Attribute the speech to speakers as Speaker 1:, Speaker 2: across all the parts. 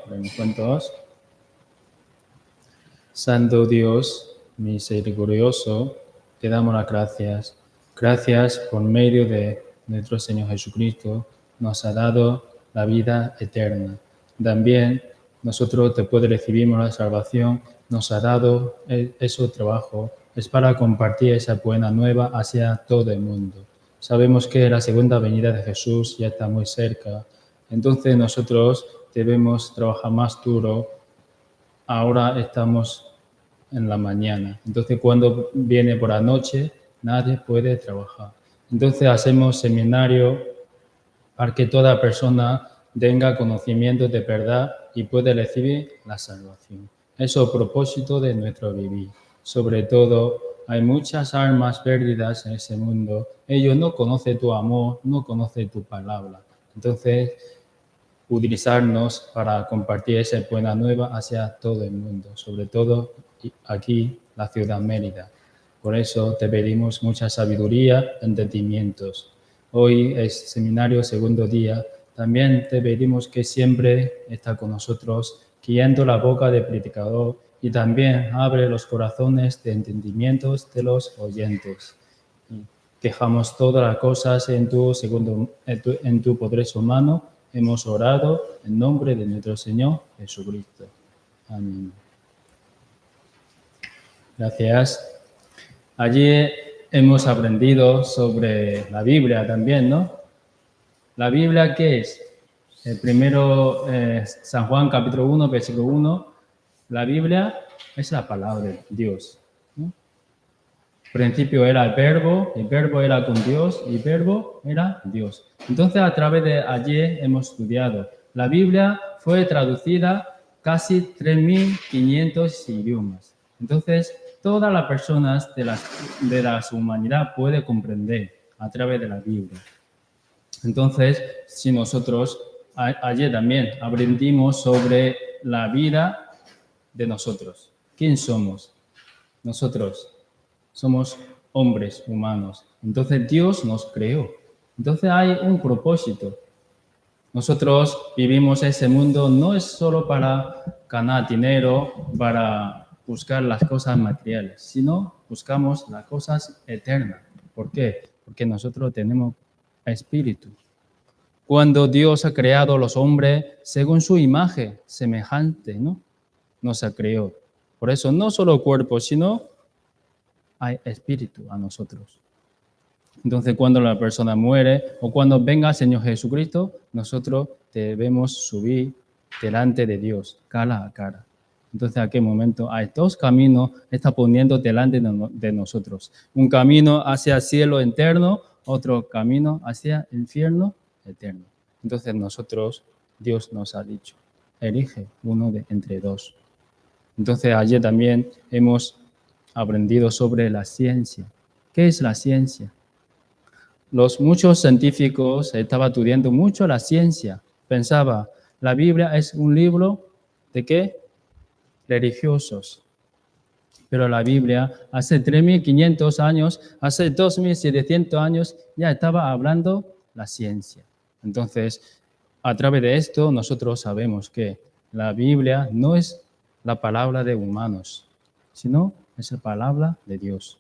Speaker 1: Oremos juntos. Santo Dios, misericordioso, te damos las gracias. Gracias por medio de nuestro Señor Jesucristo, nos ha dado la vida eterna. También nosotros, después de recibir la salvación, nos ha dado ese trabajo. Es para compartir esa buena nueva hacia todo el mundo. Sabemos que la segunda venida de Jesús ya está muy cerca. Entonces nosotros debemos trabajar más duro. Ahora estamos en la mañana. Entonces, cuando viene por la noche, nadie puede trabajar. Entonces, hacemos seminario para que toda persona tenga conocimiento de verdad y pueda recibir la salvación. Eso es el propósito de nuestro vivir. Sobre todo, hay muchas almas perdidas en ese mundo. Ellos no conocen tu amor, no conocen tu palabra. Entonces, utilizarnos para compartir esa buena nueva hacia todo el mundo, sobre todo aquí, la ciudad Mérida. Por eso te pedimos mucha sabiduría, entendimientos. Hoy es seminario segundo día. También te pedimos que siempre está con nosotros, guiando la boca del predicador y también abre los corazones de entendimientos de los oyentes. Dejamos todas las cosas en tu poderosa mano. Hemos orado en nombre de nuestro Señor Jesucristo. Amén. Gracias. Allí hemos aprendido sobre la Biblia también, ¿no? ¿La Biblia qué es? El primero, San Juan capítulo 1, versículo 1. La Biblia es la palabra de Dios, ¿no? Al principio era el verbo era con Dios y el verbo era Dios. Entonces, a través de allí hemos estudiado. La Biblia fue traducida casi 3.500 idiomas. Entonces, todas las personas de la humanidad pueden comprender a través de la Biblia. Entonces, si nosotros ayer también aprendimos sobre la vida de nosotros. ¿Quién somos? Nosotros somos hombres humanos. Entonces, Dios nos creó. Entonces, hay un propósito. Nosotros vivimos ese mundo no es solo para ganar dinero, para buscar las cosas materiales, sino buscamos las cosas eternas. ¿Por qué? Porque nosotros tenemos espíritu. Cuando Dios ha creado a los hombres según su imagen semejante, ¿no? Nos ha creado. Por eso no solo cuerpo, sino hay espíritu a nosotros. Entonces, cuando la persona muere o cuando venga el Señor Jesucristo, nosotros debemos subir delante de Dios, cara a cara. Entonces, ¿a qué momento? Hay dos caminos que está poniendo delante de nosotros. Un camino hacia el cielo eterno, otro camino hacia el infierno eterno. Entonces, nosotros, Dios nos ha dicho, elige uno entre dos. Entonces, ayer también hemos aprendido sobre la ciencia. ¿Qué es la ciencia? Muchos científicos estaban estudiando mucho la ciencia. Pensaba, la Biblia es un libro de ¿qué? Religiosos. Pero la Biblia hace 3.500 años, hace 2.700 años, ya estaba hablando la ciencia. Entonces, a través de esto, nosotros sabemos que la Biblia no es la palabra de humanos, sino es la palabra de Dios.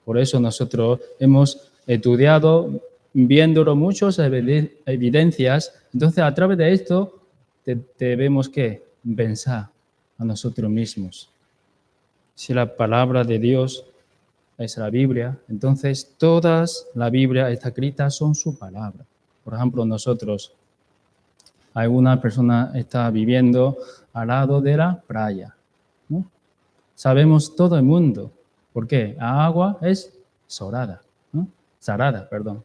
Speaker 1: Por eso nosotros hemos estudiado, viéndolo muchas evidencias. Entonces, a través de esto, debemos que pensar a nosotros mismos. Si la palabra de Dios es la Biblia, entonces todas la Biblia está escrita son su palabra. Por ejemplo, nosotros, alguna persona está viviendo al lado de la playa, ¿no? Sabemos todo el mundo. ¿Por qué? La agua es salada, ¿no? Salada, perdón.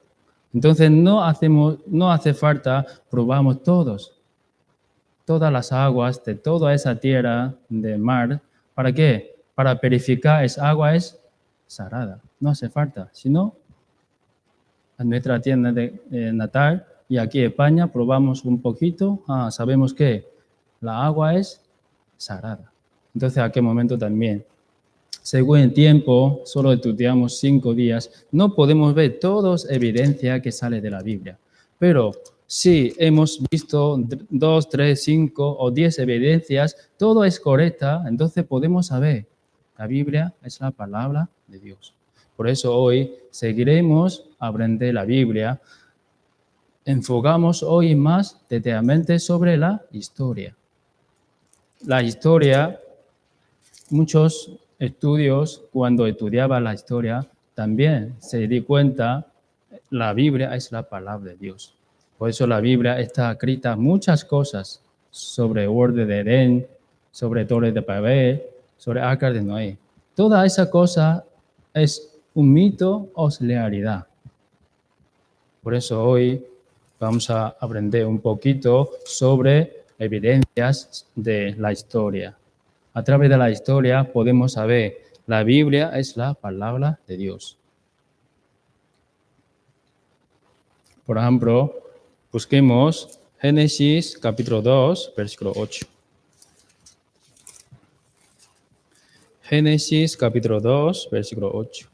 Speaker 1: Entonces no hace falta, probamos todas las aguas de toda esa tierra del mar. ¿Para qué? Para verificar esa agua es salada. No hace falta, sino en nuestra tienda natal y aquí en España probamos un poquito, sabemos que la agua es salada. Entonces, ¿a qué momento también? Según el tiempo, solo estudiamos 5 días, no podemos ver todas las evidencias que salen de la Biblia. Pero si hemos visto 2, 3, 5 o 10 evidencias, todo es correcta, entonces podemos saber, la Biblia es la palabra de Dios. Por eso hoy seguiremos a aprender la Biblia. Enfocamos hoy más detalladamente sobre la historia. La historia, muchos estudios, cuando estudiaba la historia, también se di cuenta, la Biblia es la palabra de Dios. Por eso la Biblia está escrita muchas cosas sobre el orden de Edén, sobre Torre de Babel, sobre Arca de Noé. Toda esa cosa es un mito o realidad. Por eso hoy vamos a aprender un poquito sobre evidencias de la historia. A través de la historia podemos saber, la Biblia es la palabra de Dios. Por ejemplo, busquemos Génesis capítulo 2, versículo 8. Génesis capítulo 2, versículo 8.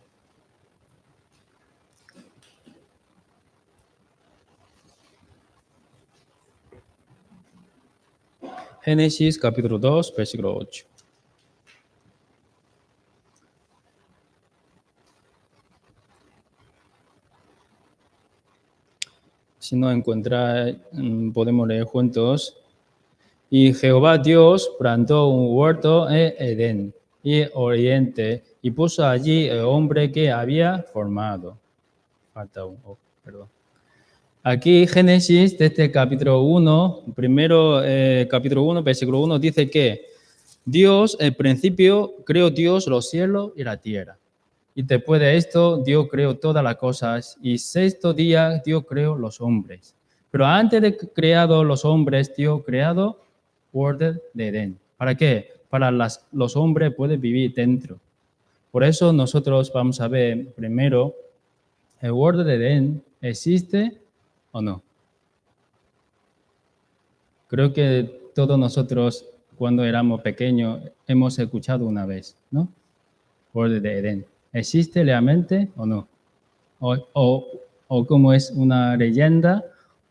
Speaker 1: Génesis capítulo 2, versículo 8. Si no encuentra, podemos leer juntos. Y Jehová Dios plantó un huerto en Edén y oriente y puso allí el hombre que había formado. Falta un, perdón. Aquí Génesis, desde capítulo 1, primero capítulo 1, versículo 1, dice que Dios, en principio, creó Dios los cielos y la tierra. Y después de esto, Dios creó todas las cosas. Y sexto día, Dios creó los hombres. Pero antes de crear los hombres, Dios creado orden de Edén. ¿Para qué? Para los hombres pueden vivir dentro. Por eso nosotros vamos a ver primero, ¿el orden de Edén existe o no? Creo que todos nosotros, cuando éramos pequeños, hemos escuchado una vez, ¿no? Orden de Edén. ¿Existe realmente o no? O como es una leyenda,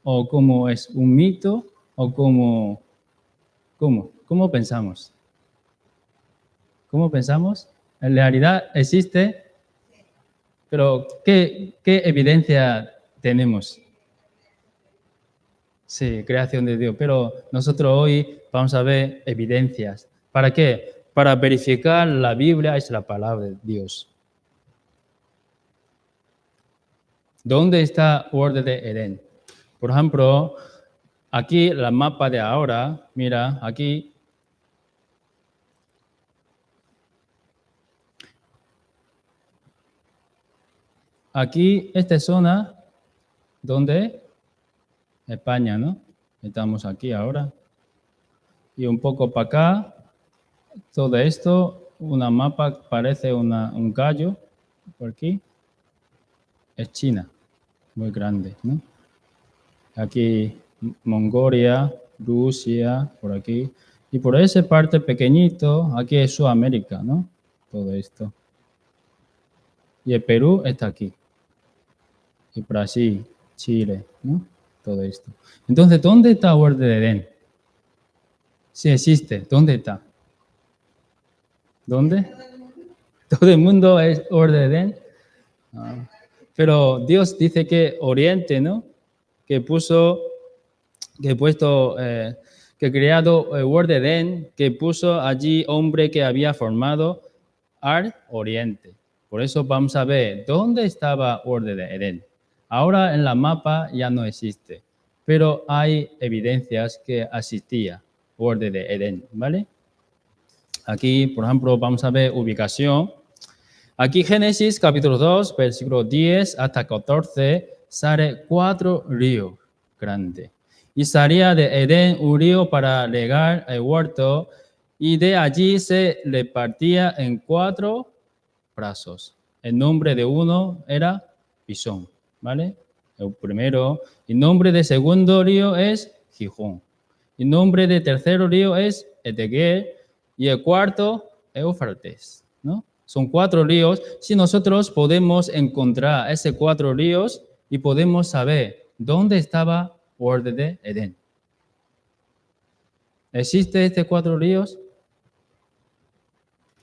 Speaker 1: o como es un mito, o como... ¿Cómo pensamos? ¿Cómo pensamos? En realidad existe, pero ¿qué evidencia tenemos? Sí, creación de Dios, pero nosotros hoy vamos a ver evidencias. ¿Para qué? Para verificar la Biblia es la palabra de Dios. ¿Dónde está el orden de Edén? Por ejemplo, aquí el mapa de ahora, mira, aquí. Aquí, esta zona, ¿dónde? España, ¿no? Estamos aquí ahora. Y un poco para acá, todo esto, una mapa parece un gallo, por aquí. Es China, muy grande, ¿no? Aquí Mongolia, Rusia, por aquí. Y por esa parte pequeñito, aquí es Sudamérica, ¿no? Todo esto. Y el Perú está aquí. Y Brasil, Chile, ¿no? Todo esto. Entonces, ¿dónde está el orden de Edén? Si existe, ¿dónde está? ¿Dónde? Todo el mundo es orden de Edén. Pero Dios dice que Oriente, ¿no? Que creado el orden de Edén, que puso allí hombre que había formado al Oriente. Por eso vamos a ver dónde estaba orden de Edén. Ahora en la mapa ya no existe, pero hay evidencias que existía orden de Edén, ¿vale? Aquí, por ejemplo, vamos a ver ubicación. Aquí Génesis capítulo 2, versículo 10 hasta 14, sale 4 ríos grandes. Y salía de Edén un río para regar el huerto, y de allí se repartía en 4 brazos. El nombre de uno era Pisón, ¿vale? El primero. El nombre del segundo río es Gijón. El nombre del tercer río es Eteguer. Y el cuarto, Éufrates, ¿no? Son 4 ríos. Si nosotros podemos encontrar esos 4 ríos y podemos saber dónde estaba huerto de Edén. ¿Existe este 4 ríos?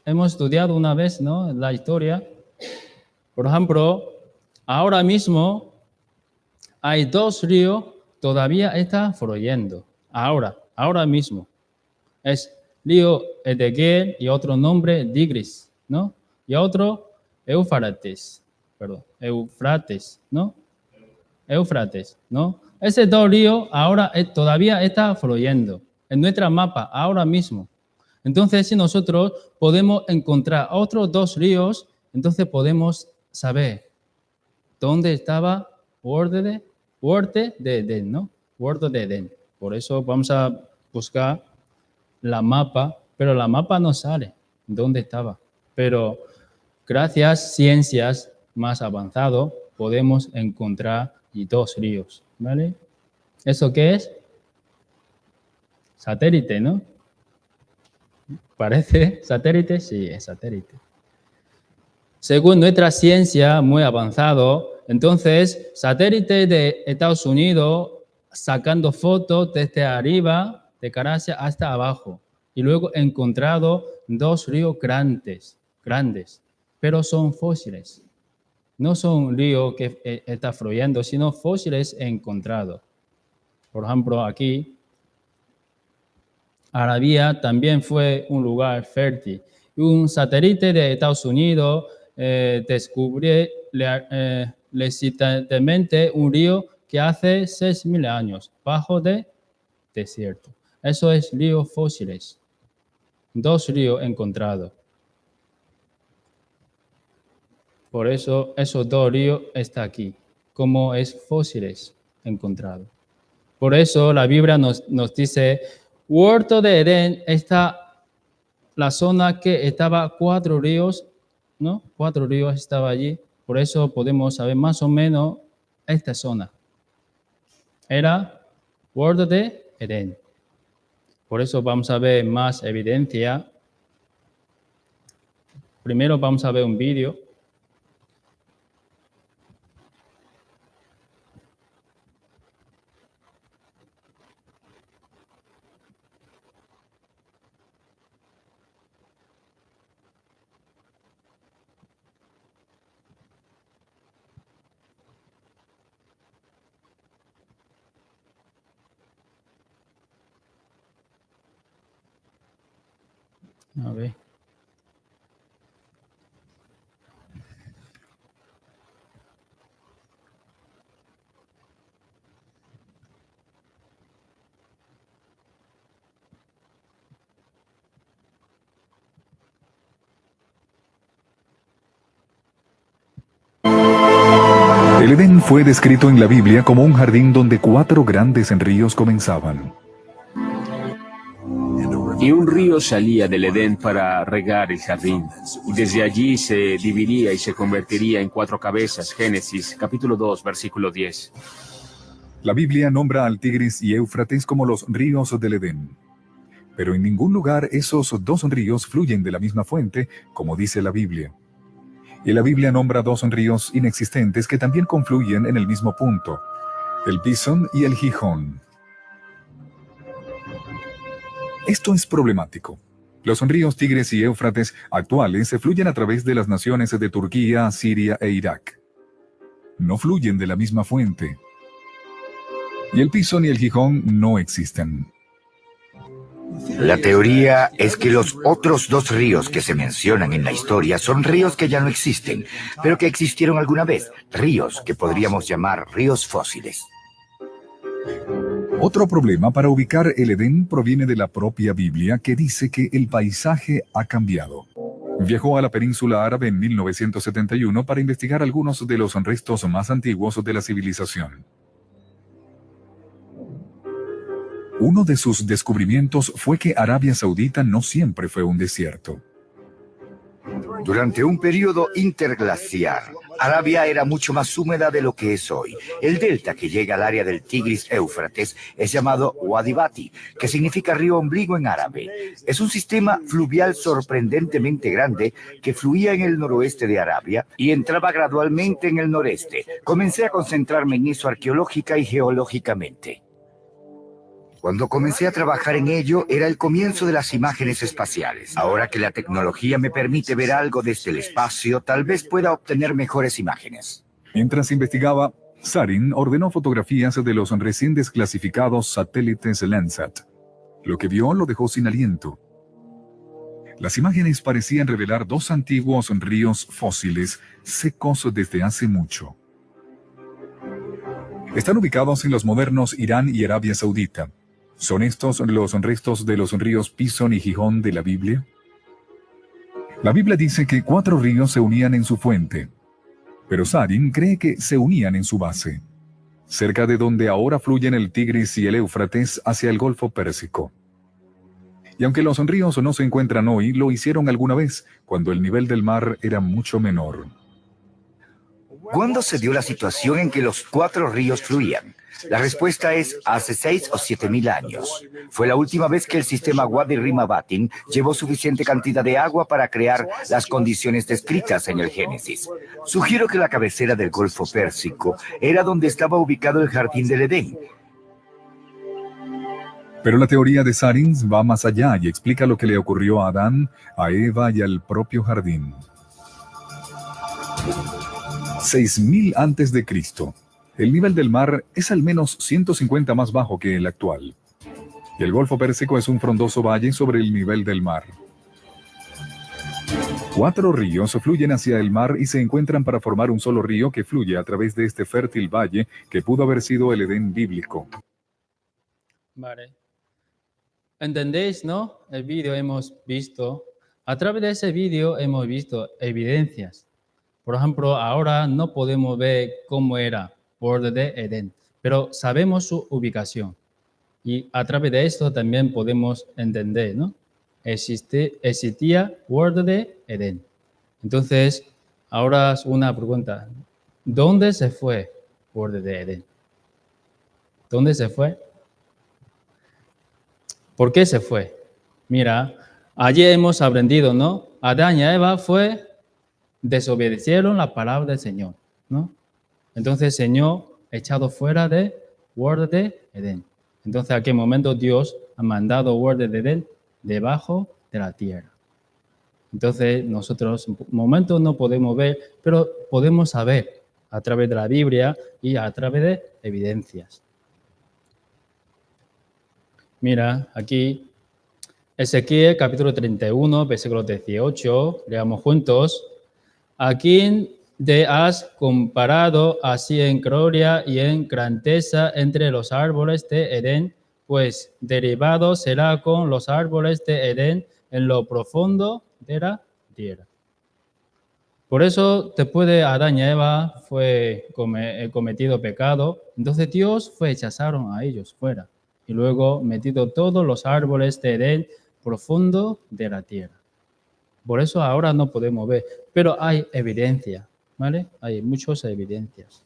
Speaker 1: Hemos estudiado una vez, ¿no?, la historia. Por ejemplo, ahora mismo hay 2 ríos todavía están fluyendo. Ahora mismo. Es río Edegel y otro nombre Tigris, ¿no? Y otro Éufrates, ¿no? Éufrates, ¿no? Ese 2 ríos ahora todavía está fluyendo en nuestra mapa, ahora mismo. Entonces, si nosotros podemos encontrar otros 2 ríos, entonces podemos saber dónde estaba huerto de Edén, ¿no? Huerto de Edén. Por eso vamos a buscar la mapa, pero la mapa no sale dónde estaba. Pero gracias a ciencias más avanzadas podemos encontrar 2 ríos, ¿vale? ¿Eso qué es? Satélite, ¿no? ¿Parece satélite? Sí, es satélite. Según nuestra ciencia muy avanzado, entonces, satélite de Estados Unidos sacando fotos desde arriba de Caracas hasta abajo y luego encontrado 2 ríos grandes, pero son fósiles. No son ríos que están fluyendo, sino fósiles encontrados. Por ejemplo, aquí, Arabia también fue un lugar fértil. Un satélite de Estados Unidos descubrió recientemente un río que hace 6.000 años, bajo de desierto. Eso es ríos fósiles. 2 ríos encontrados. Por eso esos 2 ríos están aquí, como es fósiles encontrados. Por eso la Biblia nos dice, huerto de Edén está la zona que estaba 4 ríos, ¿no? 4 ríos estaba allí. Por eso podemos saber más o menos esta zona. Era huerto de Edén. Por eso vamos a ver más evidencia. Primero vamos a ver un vídeo. A ver.
Speaker 2: El Edén fue descrito en la Biblia como un jardín donde 4 grandes ríos comenzaban.
Speaker 3: Y un río salía del Edén para regar el jardín, y desde allí se dividía y se convertiría en 4 cabezas. Génesis, capítulo 2, versículo 10.
Speaker 2: La Biblia nombra al Tigris y Éufrates como los ríos del Edén. Pero en ningún lugar esos 2 ríos fluyen de la misma fuente, como dice la Biblia. Y la Biblia nombra 2 ríos inexistentes que también confluyen en el mismo punto, el Pison y el Gijón. Esto es problemático. Los ríos Tigris y Éufrates actuales se fluyen a través de las naciones de Turquía, Siria e Irak. No fluyen de la misma fuente. Y el Pison y el Gijón no existen.
Speaker 4: La teoría es que los otros 2 ríos que se mencionan en la historia son ríos que ya no existen, pero que existieron alguna vez, ríos que podríamos llamar ríos fósiles.
Speaker 2: Otro problema para ubicar el Edén proviene de la propia Biblia, que dice que el paisaje ha cambiado. Viajó a la península árabe en 1971 para investigar algunos de los restos más antiguos de la civilización. Uno de sus descubrimientos fue que Arabia Saudita no siempre fue un desierto.
Speaker 4: Durante un periodo interglaciar, Arabia era mucho más húmeda de lo que es hoy. El delta que llega al área del Tigris-Éufrates es llamado Wadi Bati, que significa río ombligo en árabe. Es un sistema fluvial sorprendentemente grande que fluía en el noroeste de Arabia y entraba gradualmente en el noreste. Comencé a concentrarme en eso arqueológica y geológicamente. Cuando comencé a trabajar en ello, era el comienzo de las imágenes espaciales. Ahora que la tecnología me permite ver algo desde el espacio, tal vez pueda obtener mejores imágenes.
Speaker 2: Mientras investigaba, Sarin ordenó fotografías de los recién desclasificados satélites Landsat. Lo que vio lo dejó sin aliento. Las imágenes parecían revelar dos antiguos ríos fósiles secos desde hace mucho. Están ubicados en los modernos Irán y Arabia Saudita. ¿Son estos los restos de los ríos Pison y Gijón de la Biblia? La Biblia dice que 4 ríos se unían en su fuente, pero Sarin cree que se unían en su base, cerca de donde ahora fluyen el Tigris y el Éufrates hacia el Golfo Pérsico. Y aunque los ríos no se encuentran hoy, lo hicieron alguna vez, cuando el nivel del mar era mucho menor.
Speaker 4: ¿Cuándo se dio la situación en que los 4 ríos fluían? La respuesta es hace 6 o 7 mil años. Fue la última vez que el sistema Wadi Rima Batin llevó suficiente cantidad de agua para crear las condiciones descritas en el Génesis. Sugiero que la cabecera del Golfo Pérsico era donde estaba ubicado el Jardín del Edén.
Speaker 2: Pero la teoría de Sarin va más allá y explica lo que le ocurrió a Adán, a Eva y al propio jardín. 6000 antes de Cristo. El nivel del mar es al menos 150 más bajo que el actual. Y el Golfo Pérsico es un frondoso valle sobre el nivel del mar. 4 ríos fluyen hacia el mar y se encuentran para formar un solo río que fluye a través de este fértil valle que pudo haber sido el Edén bíblico.
Speaker 1: Vale. ¿Entendéis, no? El vídeo hemos visto. A través de ese vídeo hemos visto evidencias. Por ejemplo, ahora no podemos ver cómo era borde de Edén, pero sabemos su ubicación. Y a través de esto también podemos entender, ¿no? Existía borde de Edén. Entonces, ahora es una pregunta. ¿Dónde se fue borde de Edén? ¿Dónde se fue? ¿Por qué se fue? Mira, allí hemos aprendido, ¿no? Adán y Eva desobedecieron la palabra del Señor, ¿no? Entonces el Señor echado fuera de borde de Edén. Entonces, ¿a qué momento Dios ha mandado borde de Edén? Debajo de la tierra. Entonces, nosotros en momento no podemos ver, pero podemos saber a través de la Biblia y a través de evidencias. Mira, aquí, Ezequiel capítulo 31, versículo 18, leamos juntos. ¿A quién te has comparado así en gloria y en grandeza entre los árboles de Edén? Pues derivado será con los árboles de Edén en lo profundo de la tierra. Por eso, después de Adán y Eva fue cometido pecado, entonces Dios rechazaron a ellos fuera y luego metido todos los árboles de Edén profundo de la tierra. Por eso ahora no podemos ver, pero hay evidencia, ¿vale? Hay muchas evidencias.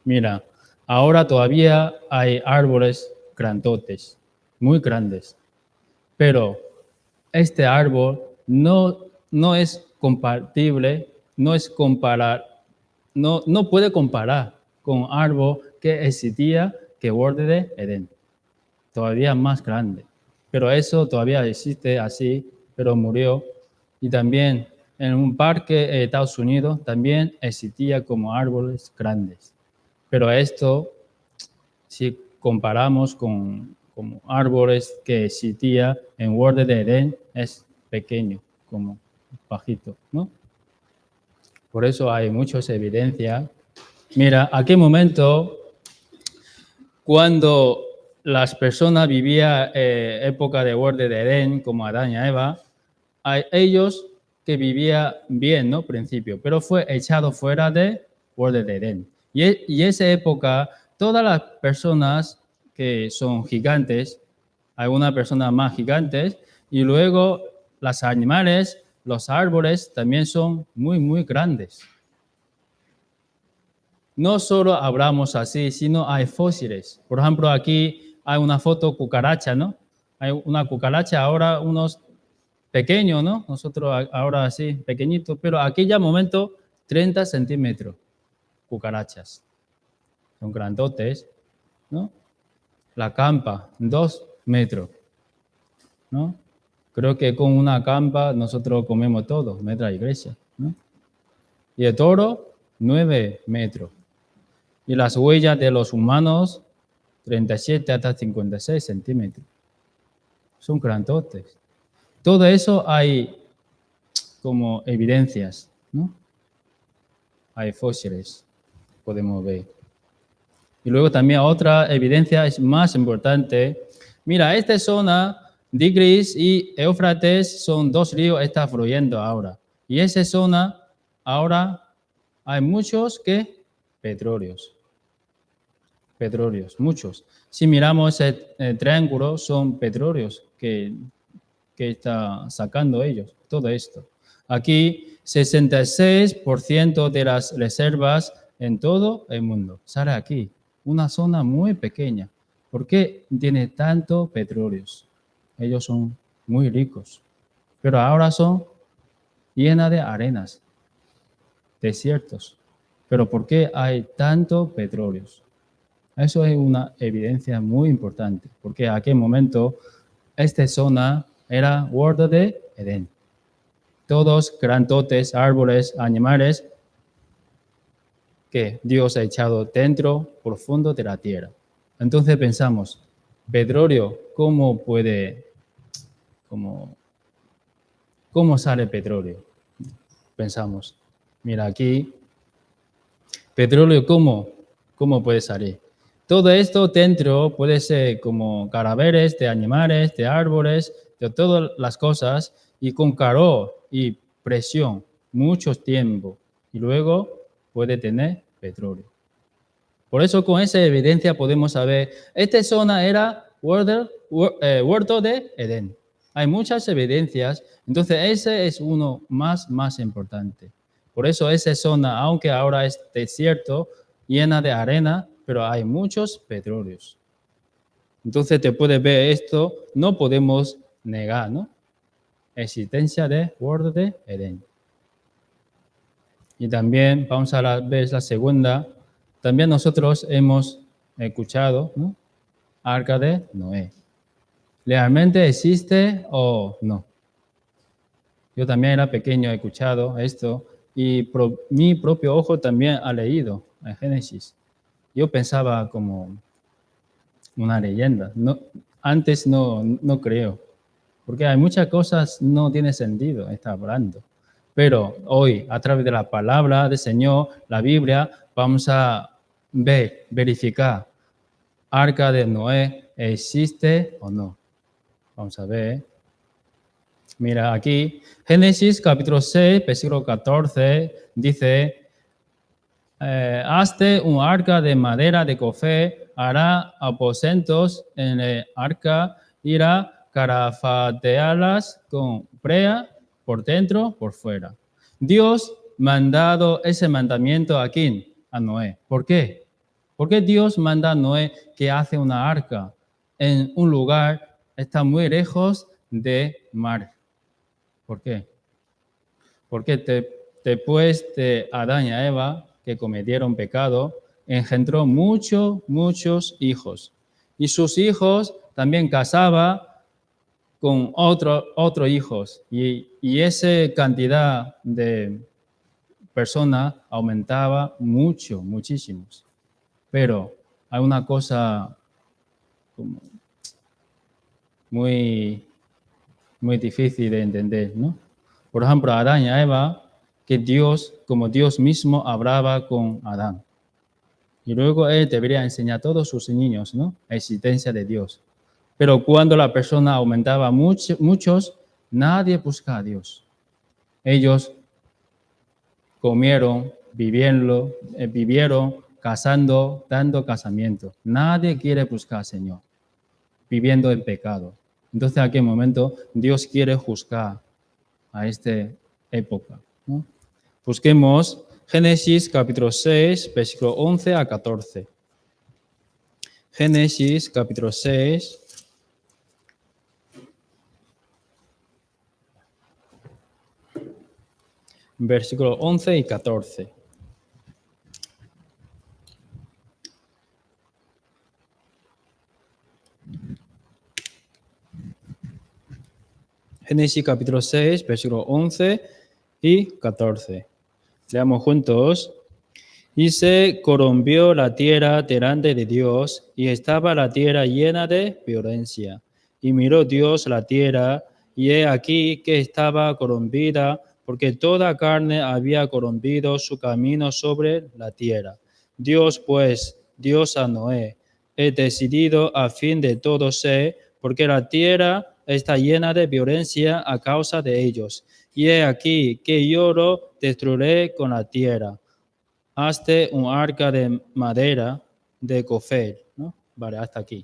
Speaker 1: Mira, ahora todavía hay árboles grandotes, muy grandes, pero este árbol no es compatible, no puede comparar con árbol que existía que borde de Edén, todavía más grande. Pero eso todavía existe así, pero murió. Y también en un parque de Estados Unidos también existía como árboles grandes. Pero esto, si comparamos con árboles que existía en borde de Edén, es pequeño, como bajito, ¿no? Por eso hay muchas evidencias. Mira, ¿a qué momento, cuando las personas vivían época de borde de Edén, como Adán y Eva, a ellos que vivían bien, ¿no? Principio, pero fue echado fuera de borde de Edén. Y esa época, todas las personas que son gigantes, algunas personas más gigantes, y luego los animales, los árboles también son muy, muy grandes. No solo hablamos así, sino hay fósiles. Por ejemplo, aquí hay una foto cucaracha, ¿no? Hay una cucaracha ahora, unos pequeños, ¿no? Nosotros ahora así, pequeñitos, pero aquella momento 30 centímetros, cucarachas. Son grandotes, ¿no? La campa, 2 metros, ¿no? Creo que con una campa nosotros comemos todo, nuestra iglesia, ¿no? Y el toro, 9 metros. Y las huellas de los humanos, 37 hasta 56 centímetros. Son grandotes. Todo eso hay como evidencias, ¿no? Hay fósiles, podemos ver. Y luego también otra evidencia es más importante. Mira, esta zona, Tigris y Éufrates, son 2 ríos que están fluyendo ahora. Y esa zona, ahora hay muchos petróleos. Petróleos, muchos. Si miramos el triángulo, son petróleos que está sacando ellos, todo esto. Aquí, 66% de las reservas en todo el mundo sale aquí. Una zona muy pequeña. ¿Por qué tiene tanto petróleos? Ellos son muy ricos. Pero ahora son llenas de arenas, desiertos. ¿Pero por qué hay tanto petróleos? Eso es una evidencia muy importante, porque en aquel momento esta zona era huerto de Edén. Todos grandotes, árboles, animales que Dios ha echado dentro, profundo de la tierra. Entonces pensamos, petróleo, ¿cómo sale petróleo? Pensamos, mira aquí, petróleo, ¿cómo puede salir? Todo esto dentro puede ser como cadáveres de animales, de árboles, de todas las cosas, y con calor y presión, mucho tiempo, y luego puede tener petróleo. Por eso con esa evidencia podemos saber, esta zona era huerto de Edén. Hay muchas evidencias, entonces ese es uno más importante. Por eso esa zona, aunque ahora es desierto, llena de arena, pero hay muchos petróleos. Entonces te puedes ver esto, no podemos negar, ¿no? Existencia de huerto de Edén. Y también vamos a ver la segunda. También nosotros hemos escuchado, ¿no? Arca de Noé. ¿Realmente existe o no? Yo también era pequeño, he escuchado esto y mi propio ojo también ha leído en Génesis. Yo pensaba como una leyenda. No, antes no creo, porque hay muchas cosas no tiene sentido, está hablando. Pero hoy, a través de la palabra del Señor, la Biblia, vamos a verificar, Arca de Noé, ¿existe o no? Vamos a ver. Mira aquí, Génesis capítulo 6, versículo 14, dice, hazte un arca de madera de cofé, hará aposentos en el arca, irá carafatearlas con brea por dentro, por fuera. Dios mandado ese mandamiento a ¿quién? A Noé. ¿Por qué? ¿Por qué Dios manda a Noé que hace una arca en un lugar que está muy lejos de mar? ¿Por qué? Porque después de Adán y Eva, que cometieron pecado, engendró muchos hijos. Y sus hijos también casaba con otros hijos. Y esa cantidad de personas aumentaba muchísimos. Pero hay una cosa como muy difícil de entender, ¿no? Por ejemplo, Adán y Eva, que Dios, como Dios mismo, hablaba con Adán. Y luego él debería enseñar a todos sus niños, ¿no? La existencia de Dios. Pero cuando la persona aumentaba muchos, nadie busca a Dios. Ellos comieron, vivieron, casando, dando casamiento. Nadie quiere buscar al Señor, viviendo en pecado. Entonces, en aquel momento, Dios quiere juzgar a esta época, ¿no? Busquemos Génesis capítulo 6, versículo 11 a 14. Génesis capítulo 6. Versículo 11 y 14. Génesis capítulo 6, versículo 11 y 14. Leamos juntos. Y se corrompió la tierra delante de Dios, y estaba la tierra llena de violencia. Y miró Dios la tierra, y he aquí que estaba corrompida, porque toda carne había corrompido su camino sobre la tierra. Dios pues, Dios a Noé, he decidido a fin de todo ser, porque la tierra está llena de violencia a causa de ellos. Y he aquí que yo lo destruiré con la tierra. Hazte un arca de madera de Cofel, ¿no? Vale, hasta aquí.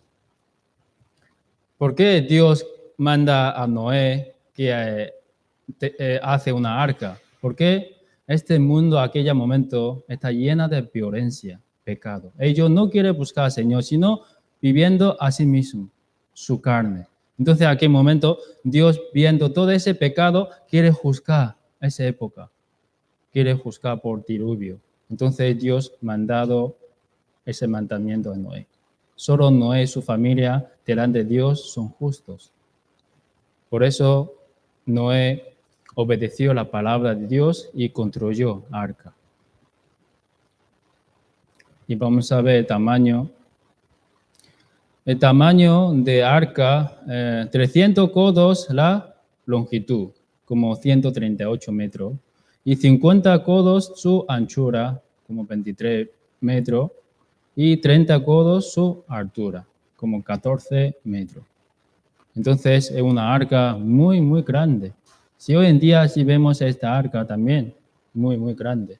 Speaker 1: ¿Por qué Dios manda a Noé que hace una arca? Porque este mundo, aquel momento, está llena de violencia, pecado. Ellos no quieren buscar al Señor, sino viviendo a sí mismo, su carne. Entonces, en aquel momento, Dios, viendo todo ese pecado, quiere juzgar esa época. Quiere juzgar por diluvio. Entonces Dios mandado ese mandamiento a Noé. Solo Noé y su familia delante de Dios son justos. Por eso Noé obedeció la palabra de Dios y construyó arca. Y vamos a ver el tamaño. El tamaño de arca, 300 codos la longitud, como 138 metros. Y 50 codos su anchura, como 23 metros, y 30 codos su altura, como 14 metros. Entonces es una arca muy, muy grande. Si hoy en día sí vemos esta arca también, muy, muy grande.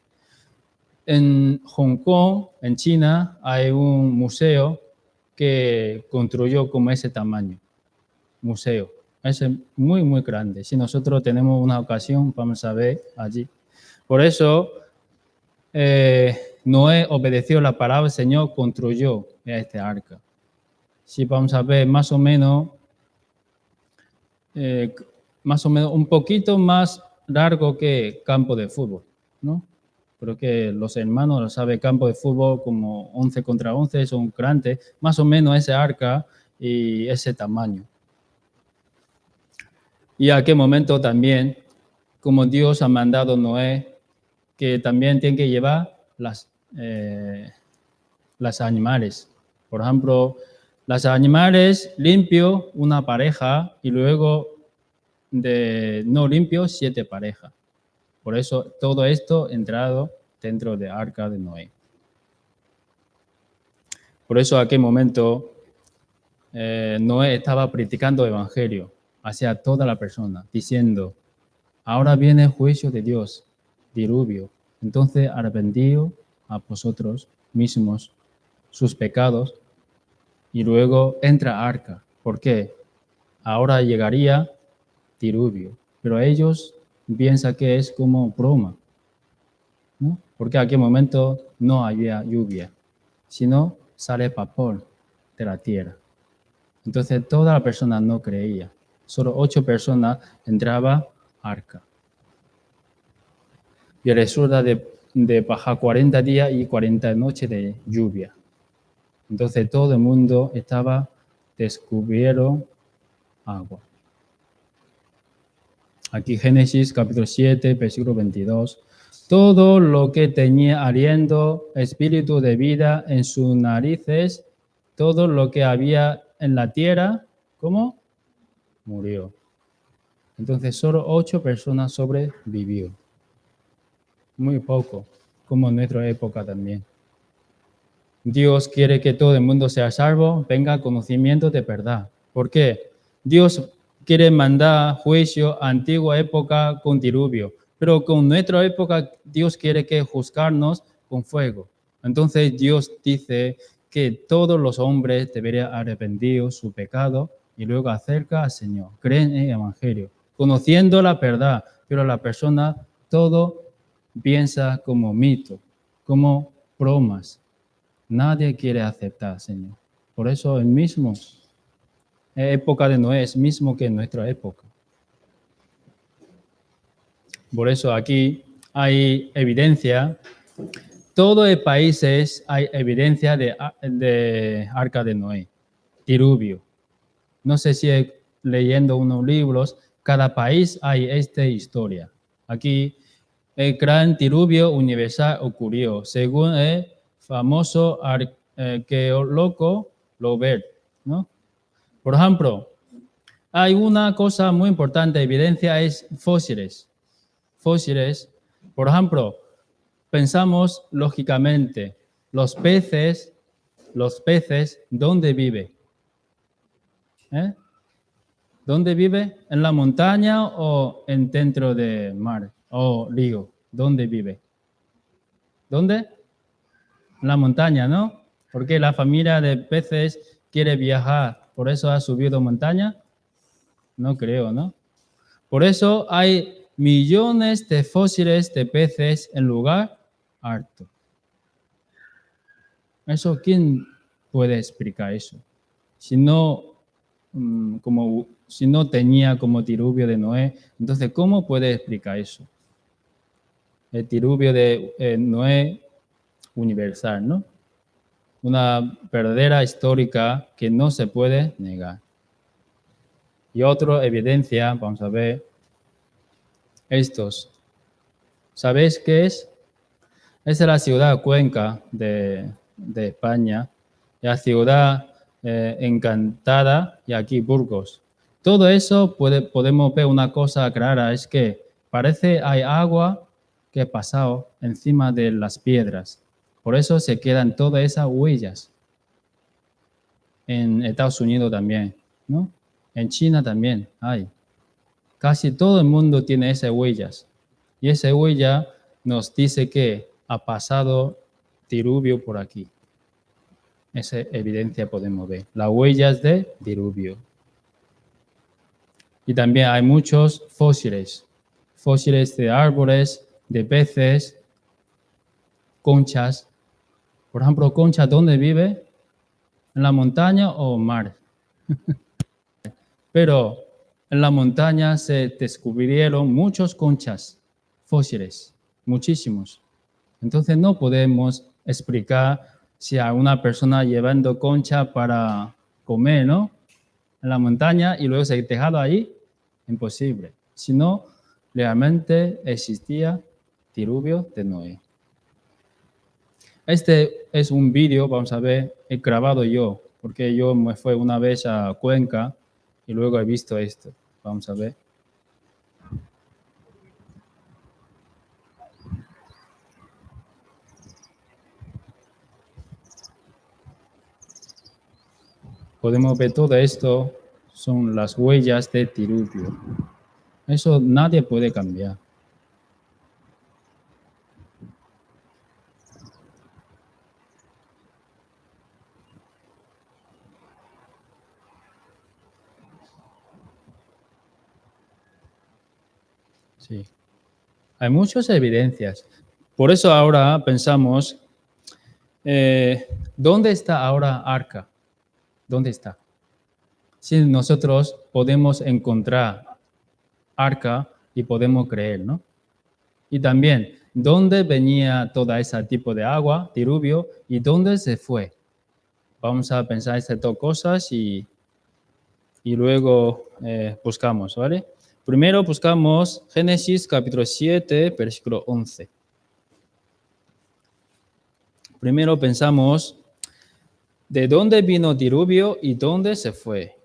Speaker 1: En Hong Kong, en China, hay un museo que construyó como ese tamaño. Museo. Es muy, muy grande. Si nosotros tenemos una ocasión, vamos a ver allí. Por eso, Noé obedeció la palabra del Señor, construyó este arca. Si vamos a ver más o menos un poquito más largo que campo de fútbol, ¿no? Creo que los hermanos lo saben, campo de fútbol como 11 contra 11 son grandes, más o menos ese arca y ese tamaño. Y a qué momento también, como Dios ha mandado a Noé, que también tiene que llevar las animales. Por ejemplo, los animales limpios, una pareja, y luego de no limpios, 7 parejas. Por eso todo esto entrado dentro de arca de Noé. Por eso a aquel momento Noé estaba predicando el evangelio hacia toda la persona, diciendo, ahora viene el juicio de Dios, diluvio. Entonces arrepentíos a vosotros mismos sus pecados y luego entra arca. ¿Por qué? Ahora llegaría diluvio. Pero ellos piensan que es como broma, ¿no? Porque en aquel momento no había lluvia, sino sale vapor de la tierra. Entonces toda la persona no creía. Solo 8 personas entraban arca. Y resulta de bajar 40 días y 40 noches de lluvia. Entonces todo el mundo estaba descubriendo agua. Aquí Génesis capítulo 7, versículo 22. Todo lo que tenía aliento, espíritu de vida en sus narices, todo lo que había en la tierra, ¿cómo? Murió. Entonces solo 8 personas sobrevivió. Muy poco, como en nuestra época también. Dios quiere que todo el mundo sea salvo, venga conocimiento de verdad. ¿Por qué? Dios quiere mandar juicio a antigua época con diluvio, pero con nuestra época Dios quiere que juzgarnos con fuego. Entonces Dios dice que todos los hombres deberían arrepentir su pecado y luego acerca al Señor, creen en el Evangelio. conociendo la verdad, pero la persona todo piensa como mito, como bromas. Nadie quiere aceptar, Señor. Por eso el mismo, época de Noé es mismo que nuestra época. Por eso aquí hay evidencia. Todo el país hay evidencia de Arca de Noé, diluvio. No sé si leyendo unos libros, cada país hay esta historia. Aquí el gran diluvio universal ocurrió, según el famoso arqueólogo Robert, ¿no? Por ejemplo, hay una cosa muy importante, evidencia es fósiles. Fósiles, por ejemplo, pensamos lógicamente, los peces, ¿dónde viven? ¿Dónde vive? ¿En la montaña o dentro del mar o río? ¿Dónde vive? ¿Dónde? En la montaña, ¿no? Porque la familia de peces quiere viajar, por eso ha subido montaña. No creo, ¿no? Por eso hay millones de fósiles de peces en lugar alto. Eso, ¿quién puede explicar eso? Si no tenía como diluvio de Noé, entonces, ¿cómo puede explicar eso? El diluvio de Noé universal, ¿no? Una verdadera histórica que no se puede negar. Y otra evidencia, vamos a ver, estos. ¿Sabéis qué es? Es la ciudad Cuenca de España, la ciudad Encantada y aquí Burgos. Todo eso podemos ver una cosa clara, es que parece hay agua que ha pasado encima de las piedras. Por eso se quedan todas esas huellas. En Estados Unidos también, ¿no? En China también hay. Casi todo el mundo tiene esas huellas. Y esa huella nos dice que ha pasado diluvio por aquí. Esa evidencia podemos ver. Las huellas de diluvio. Y también hay muchos fósiles. Fósiles de árboles, de peces, conchas. Por ejemplo, concha, ¿dónde vive? ¿En la montaña o mar? Pero en la montaña se descubrieron muchos conchas fósiles, muchísimos. Entonces no podemos explicar si hay una persona llevando concha para comer, ¿no? En la montaña y luego se ha dejado ahí, imposible. Si no, realmente existía diluvio de Noé. Este es un vídeo, vamos a ver, he grabado yo, porque yo me fui una vez a Cuenca y luego he visto esto. Vamos a ver. Podemos ver todo esto, son las huellas de diluvio. Eso nadie puede cambiar. Sí. Hay muchas evidencias. Por eso ahora pensamos, ¿dónde está ahora Arca? ¿Dónde está? Si nosotros podemos encontrar Arca y podemos creer, ¿no? Y también, ¿dónde venía toda ese tipo de agua, diluvio, y dónde se fue? Vamos a pensar estas dos cosas y luego buscamos, ¿vale? Primero buscamos Génesis capítulo 7, versículo 11. Primero pensamos, ¿de dónde vino el diluvio y dónde se fue?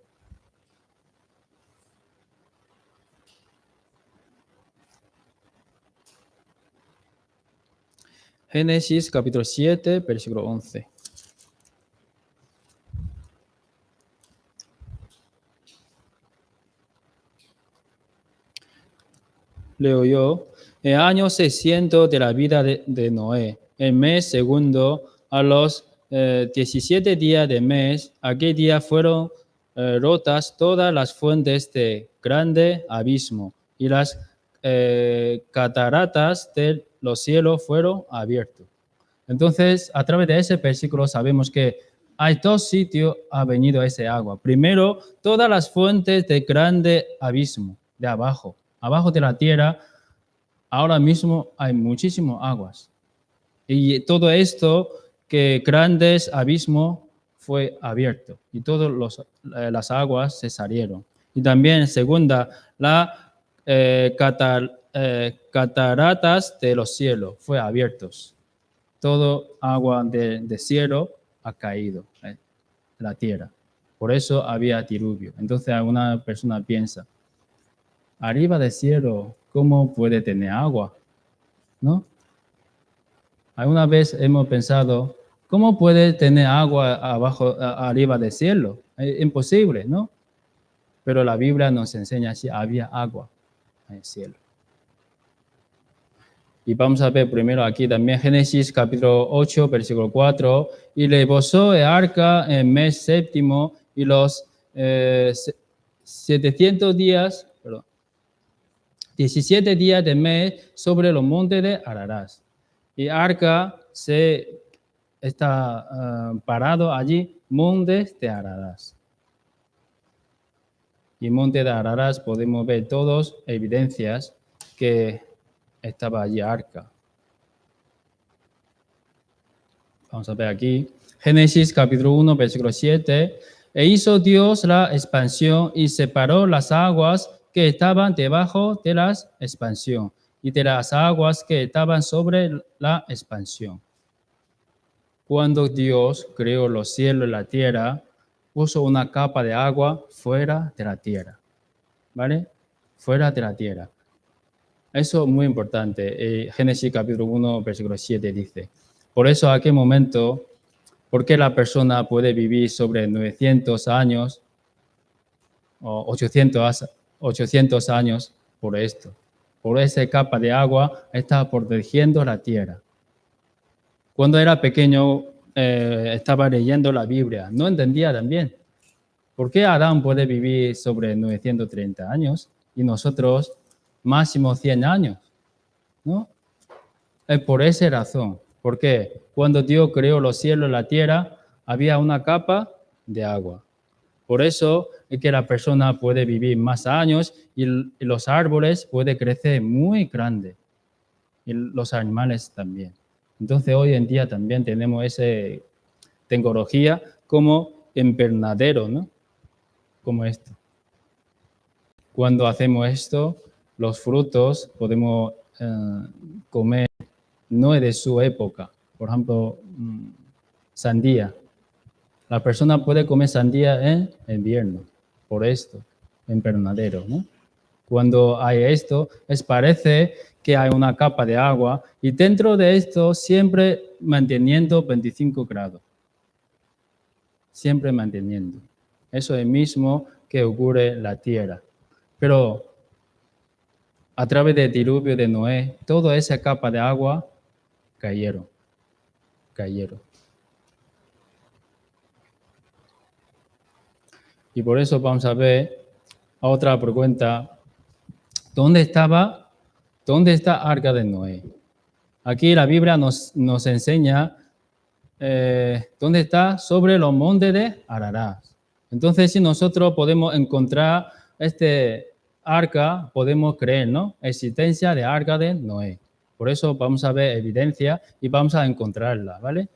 Speaker 1: Génesis capítulo 7, versículo 11. Leo yo. El año 600 de la vida de Noé, el mes segundo, a los 17 días de mes, aquel día fueron rotas todas las fuentes de grande abismo y las cataratas de los cielos fueron abiertos. Entonces, a través de ese versículo sabemos que hay dos sitios ha venido ese agua. Primero, todas las fuentes de grande abismo, de abajo de la tierra, ahora mismo hay muchísimas aguas. Y todo esto, que grandes abismos fue abierto y todas las aguas se salieron. Y también, segunda, las cataratas de los cielos fue abiertos. Todo agua de cielo ha caído en la tierra. Por eso había diluvio. Entonces alguna persona piensa, arriba del cielo, ¿cómo puede tener agua? ¿No? Alguna vez hemos pensado, ¿cómo puede tener agua arriba del cielo? Es imposible, ¿no? Pero la Biblia nos enseña si había agua en el cielo. Y vamos a ver primero aquí también Génesis capítulo 8, versículo 4. Y reposó el arca en el mes séptimo y los 17 días del mes sobre los montes de Ararat. Y el arca está parado allí, montes de Ararat. Y monte de Ararat podemos ver todas evidencias que estaba allí arca. Vamos a ver aquí. Génesis capítulo 1, versículo 7. E hizo Dios la expansión y separó las aguas que estaban debajo de la expansión y de las aguas que estaban sobre la expansión. Cuando Dios creó los cielos y la tierra, puso una capa de agua fuera de la tierra. ¿Vale? Fuera de la tierra. Eso es muy importante. Génesis capítulo 1, versículo 7 dice, por eso a aquel momento, ¿por qué la persona puede vivir sobre 900 años o 800 años por esto? Por esa capa de agua está protegiendo la tierra. Cuando era pequeño estaba leyendo la Biblia, no entendía también. ¿Por qué Adán puede vivir sobre 930 años y nosotros máximo 100 años? ¿No? Es por esa razón. Porque cuando Dios creó los cielos y la tierra, había una capa de agua. Por eso es que la persona puede vivir más años y los árboles pueden crecer muy grandes. Y los animales también. Entonces hoy en día también tenemos esa tecnología como invernadero, ¿no? Como esto. Cuando hacemos esto, los frutos podemos comer, no es de su época. Por ejemplo, sandía. La persona puede comer sandía en invierno, por esto, invernadero, ¿no? Cuando hay esto, parece que hay una capa de agua y dentro de esto siempre manteniendo 25 grados. Siempre manteniendo. Eso es mismo que ocurre en la tierra. Pero a través del diluvio de Noé, toda esa capa de agua cayeron. Y por eso vamos a ver otra pregunta. ¿Dónde está Arca de Noé? Aquí la Biblia nos enseña dónde está, sobre los montes de Ararat. Entonces, si nosotros podemos encontrar este arca, podemos creer, ¿no? Existencia de Arca de Noé. Por eso vamos a ver evidencia y vamos a encontrarla, ¿vale?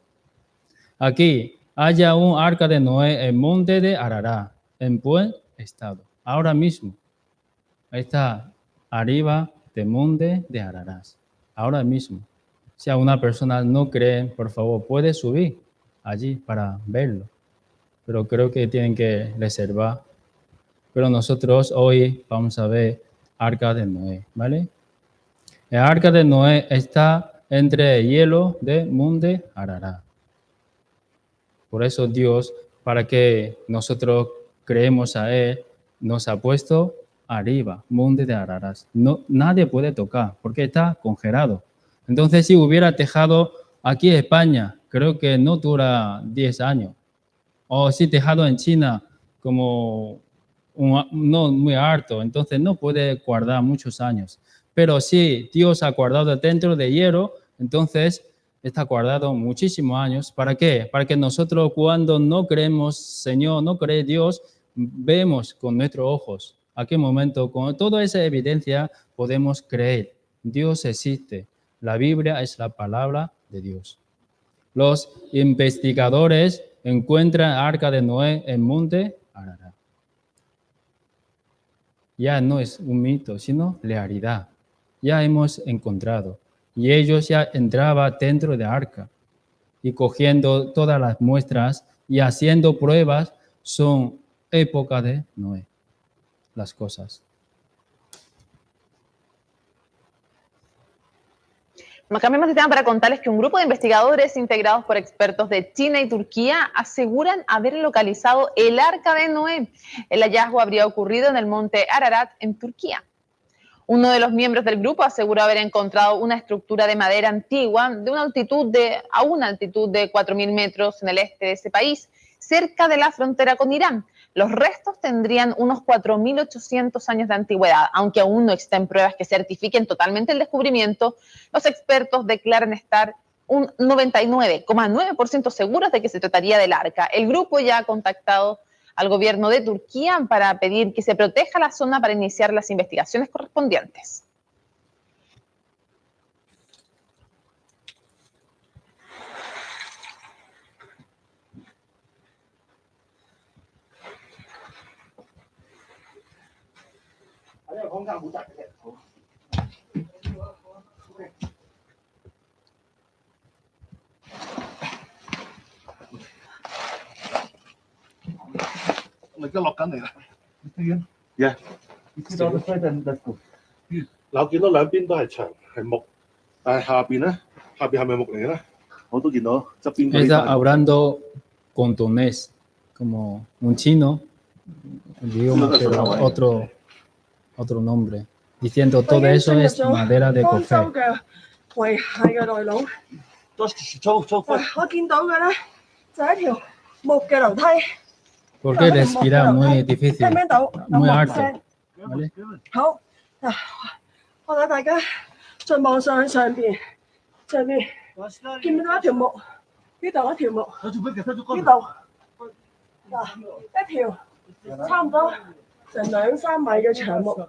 Speaker 1: Aquí haya un Arca de Noé en monte de Ararat, en buen estado. Ahora mismo está arriba del monte de Ararat. Ahora mismo. Si a una persona no cree, por favor, puede subir allí para verlo. Pero creo que tienen que reservar. Pero nosotros hoy vamos a ver Arca de Noé, ¿vale? El Arca de Noé está entre el hielo del monte Ararat. Por eso Dios, para que nosotros creemos a Él, nos ha puesto arriba, monte de Ararat. No, nadie puede tocar porque está congelado. Entonces, si hubiera dejado aquí en España, creo que no dura 10 años. O si dejado en China, como no muy alto, entonces no puede guardar muchos años. Pero si Dios ha guardado dentro de hierro, entonces está guardado muchísimos años. ¿Para qué? Para que nosotros cuando no creemos Señor, no cree Dios, vemos con nuestros ojos. ¿A qué momento? Con toda esa evidencia podemos creer. Dios existe. La Biblia es la palabra de Dios. Los investigadores encuentran Arca de Noé en Monte Ararat. Ya no es un mito, sino realidad. Ya hemos encontrado. Y ellos ya entraban dentro de Arca y cogiendo todas las muestras y haciendo pruebas, son época de Noé, las cosas.
Speaker 5: Cambiamos de tema para contarles que un grupo de investigadores integrados por expertos de China y Turquía aseguran haber localizado el Arca de Noé. El hallazgo habría ocurrido en el monte Ararat, en Turquía. Uno de los miembros del grupo aseguró haber encontrado una estructura de madera antigua a una altitud de 4.000 metros en el este de ese país, cerca de la frontera con Irán. Los restos tendrían unos 4.800 años de antigüedad. Aunque aún no existen pruebas que certifiquen totalmente el descubrimiento, los expertos declaran estar un 99,9% seguros de que se trataría del Arca. El grupo ya ha contactado al gobierno de Turquía para pedir que se proteja la zona para iniciar las investigaciones correspondientes.
Speaker 1: Está hablando cantonés, como un chino, el idioma, pero otro nombre, diciendo todo eso es madera de café. Porque respira muy difícil, muy alto. ¿Vale?
Speaker 6: 我睇大家再望上去上邊，見唔到一條木？呢度一條木，呢度嗱一條差唔多成2-3米嘅長木。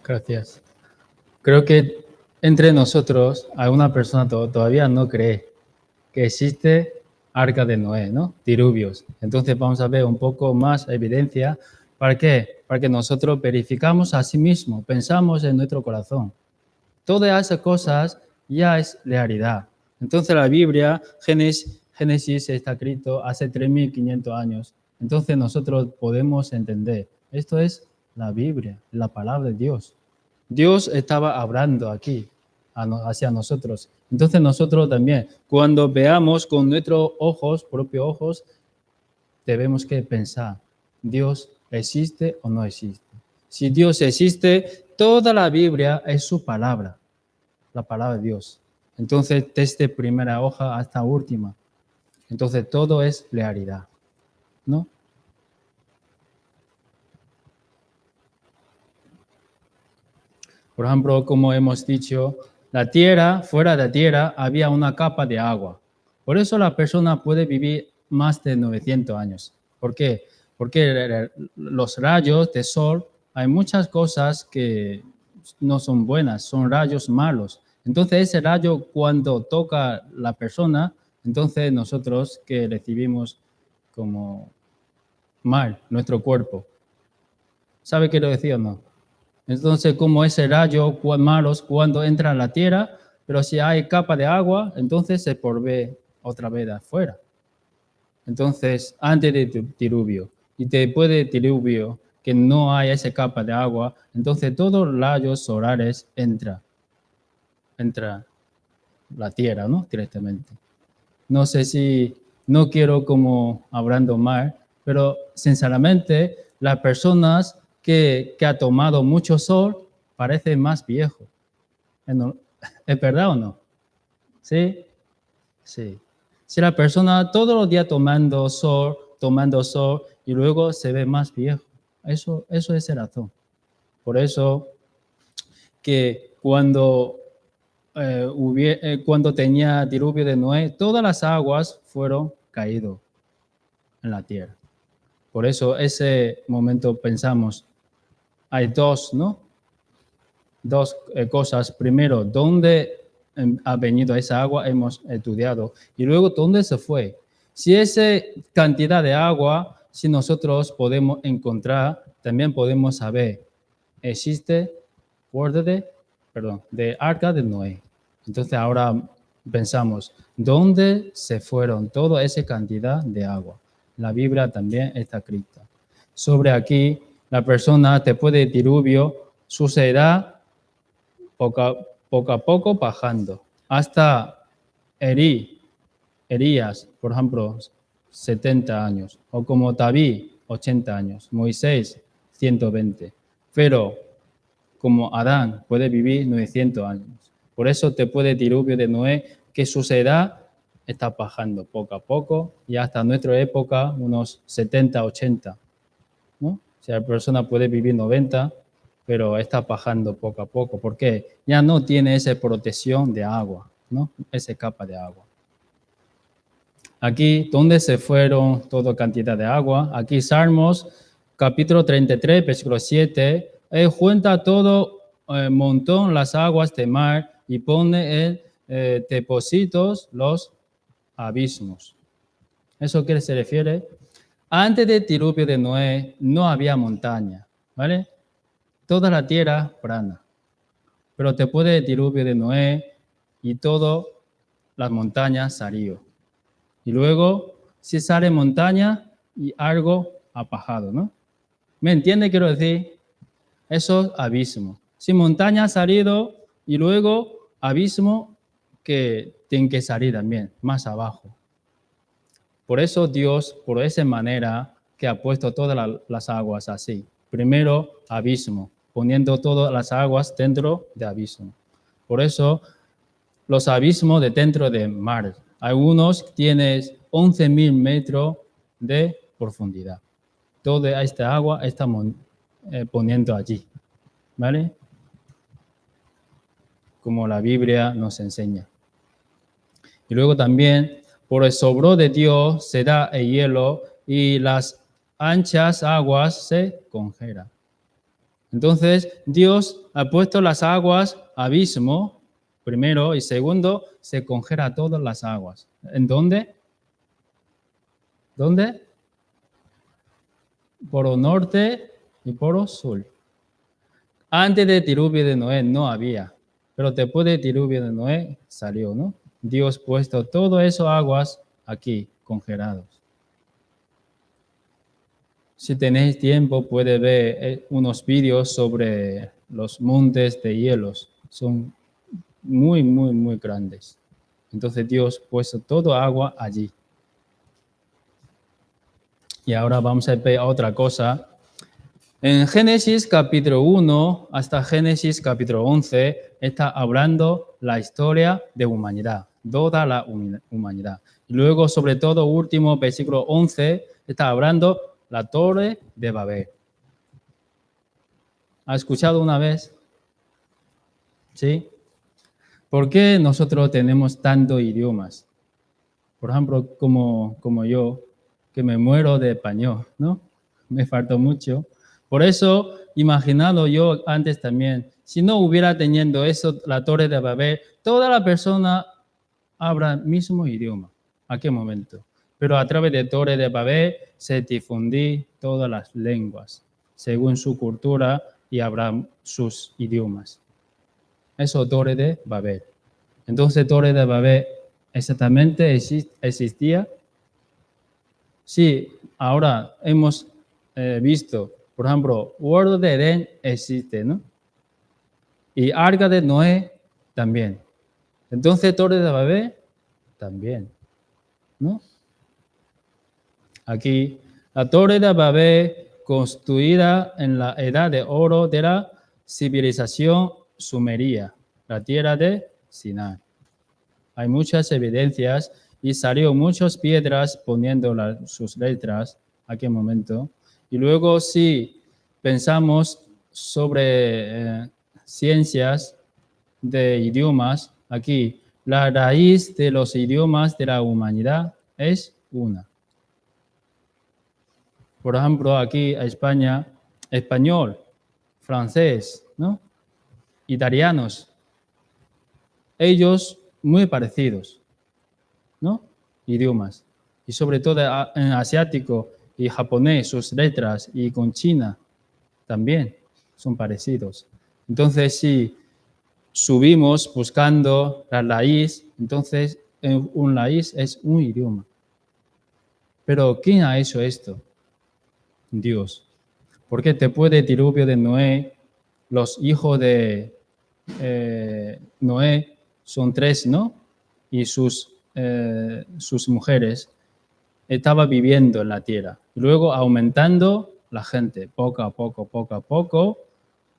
Speaker 1: Gracias. Creo que entre nosotros alguna persona todavía no cree que existe Arca de Noé, ¿no? Diluvios. Entonces vamos a ver un poco más evidencia. ¿Para qué? Para que nosotros verificamos a sí mismos, pensamos en nuestro corazón. Todas esas cosas ya es realidad. Entonces la Biblia, Génesis está escrito hace 3.500 años. Entonces nosotros podemos entender. Esto es la Biblia, la palabra de Dios. Dios estaba hablando aquí hacia nosotros. Entonces nosotros también, cuando veamos con nuestros ojos, propios ojos, debemos que pensar, ¿Dios existe o no existe? Si Dios existe, toda la Biblia es su palabra, la palabra de Dios. Entonces, desde primera hoja hasta última. Entonces, todo es realidad, ¿no? Por ejemplo, como hemos dicho, la tierra, fuera de la tierra, había una capa de agua. Por eso la persona puede vivir más de 900 años. ¿Por qué? Porque los rayos de sol, hay muchas cosas que no son buenas, son rayos malos. Entonces ese rayo cuando toca la persona, entonces nosotros que recibimos como mal nuestro cuerpo. ¿Sabe qué quiero decir o no? Entonces, como ese rayo malos cuando entra en la tierra, pero si hay capa de agua, entonces se provee otra vez de afuera. Entonces, antes del diluvio y después del diluvio, que no hay esa capa de agua, entonces todos los rayos solares entra la tierra, ¿no? Directamente. No sé si, no quiero como hablando mal, pero sinceramente las personas que ha tomado mucho sol parecen más viejos. ¿Es verdad o no? ¿Sí? Sí. Si la persona todos los días tomando sol y luego se ve más viejo, eso es la razón. Por eso que cuando tenía diluvio de Noé, todas las aguas fueron caídas en la tierra. Por eso ese momento pensamos, hay dos, ¿no? Dos cosas. Primero, ¿dónde ha venido esa agua? Hemos estudiado. Y luego, ¿dónde se fue? Si esa cantidad de agua, si nosotros podemos encontrar, también podemos saber, existe de arca de Noé. Entonces ahora pensamos, ¿dónde se fueron toda esa cantidad de agua? La Biblia también está escrita. Sobre aquí, la persona después del diluvio sucederá poco a poco bajando. Hasta Elías, por ejemplo, 70 años. O como David, 80 años. Moisés, 120. Pero como Adán puede vivir 900 años. Por eso después del diluvio de Noé, ¿qué sucederá? Está bajando poco a poco y hasta nuestra época unos 70, 80. ¿No? Si la persona puede vivir 90, pero está bajando poco a poco. ¿Por qué? Ya no tiene esa protección de agua, ¿no? Esa capa de agua. Aquí, ¿dónde se fueron toda cantidad de agua? Aquí Salmos, capítulo 33, versículo 7. Él junta todo montón las aguas de mar y pone en depósitos los abismos. ¿Eso a qué se refiere? Antes del diluvio de Noé no había montaña, ¿vale? Toda la tierra plana. Pero después del diluvio de Noé y todas las montañas salió. Y luego, si sale montaña y algo apagado, ¿no? ¿Me entiende? Quiero decir, esos abismos. Si montaña ha salido y luego abismo que tienen que salir también, más abajo. Por eso Dios, por esa manera, que ha puesto todas las aguas así. Primero, abismo, poniendo todas las aguas dentro de abismo. Por eso, los abismos de dentro del mar, algunos tienen 11.000 metros de profundidad. Toda esta agua está poniendo allí, ¿vale? Como la Biblia nos enseña. Y luego también, por el sobro de Dios se da el hielo y las anchas aguas se congelan. Entonces, Dios ha puesto las aguas abismo, primero, y segundo, se congela todas las aguas. ¿En dónde? ¿Dónde? Por el norte y por el sur. Antes del diluvio de Noé no había, pero después del diluvio de Noé salió, ¿no? Dios ha puesto todas esas aguas aquí, congelados. Si tenéis tiempo, puede ver unos vídeos sobre los montes de hielos. Son muy, muy, muy grandes. Entonces Dios ha puesto toda agua allí. Y ahora vamos a ver otra cosa. En Génesis capítulo 1 hasta Génesis capítulo 11 está hablando la historia de humanidad, toda la humanidad. Y luego, sobre todo, último versículo 11, está hablando la torre de Babel. ¿Ha escuchado una vez? ¿Sí? ¿Por qué nosotros tenemos tantos idiomas? Por ejemplo, como yo, que me muero de español, ¿no? Me falta mucho. Por eso, imaginado yo antes también, si no hubiera teniendo eso, la Torre de Babel, toda la persona habla el mismo idioma. ¿A qué momento? Pero a través de Torre de Babel se difundí todas las lenguas, según su cultura y habrá sus idiomas. Eso Torre de Babel. Entonces, Torre de Babel exactamente existía. Sí, ahora hemos visto, por ejemplo, Huerto de Edén existe, ¿no? Y Arca de Noé también. Entonces, Torre de Babel también, ¿no? Aquí, la Torre de Babel construida en la Edad de Oro de la civilización sumeria, la tierra de Sinai. Hay muchas evidencias y salieron muchas piedras poniendo sus letras a aquel momento. Y luego si pensamos sobre ciencias de idiomas, aquí la raíz de los idiomas de la humanidad es una. Por ejemplo, aquí en España, español, francés, ¿no? Italianos. Ellos muy parecidos, ¿no? Idiomas. Y sobre todo en asiático y japonés, sus letras, y con China también son parecidos. Entonces, si subimos buscando la raíz, entonces un raíz es un idioma. Pero ¿quién ha hecho esto? Dios. Porque después del diluvio de Noé, los hijos de Noé son 3, ¿no? Y sus mujeres estaban viviendo en la tierra. Luego aumentando la gente, poco a poco.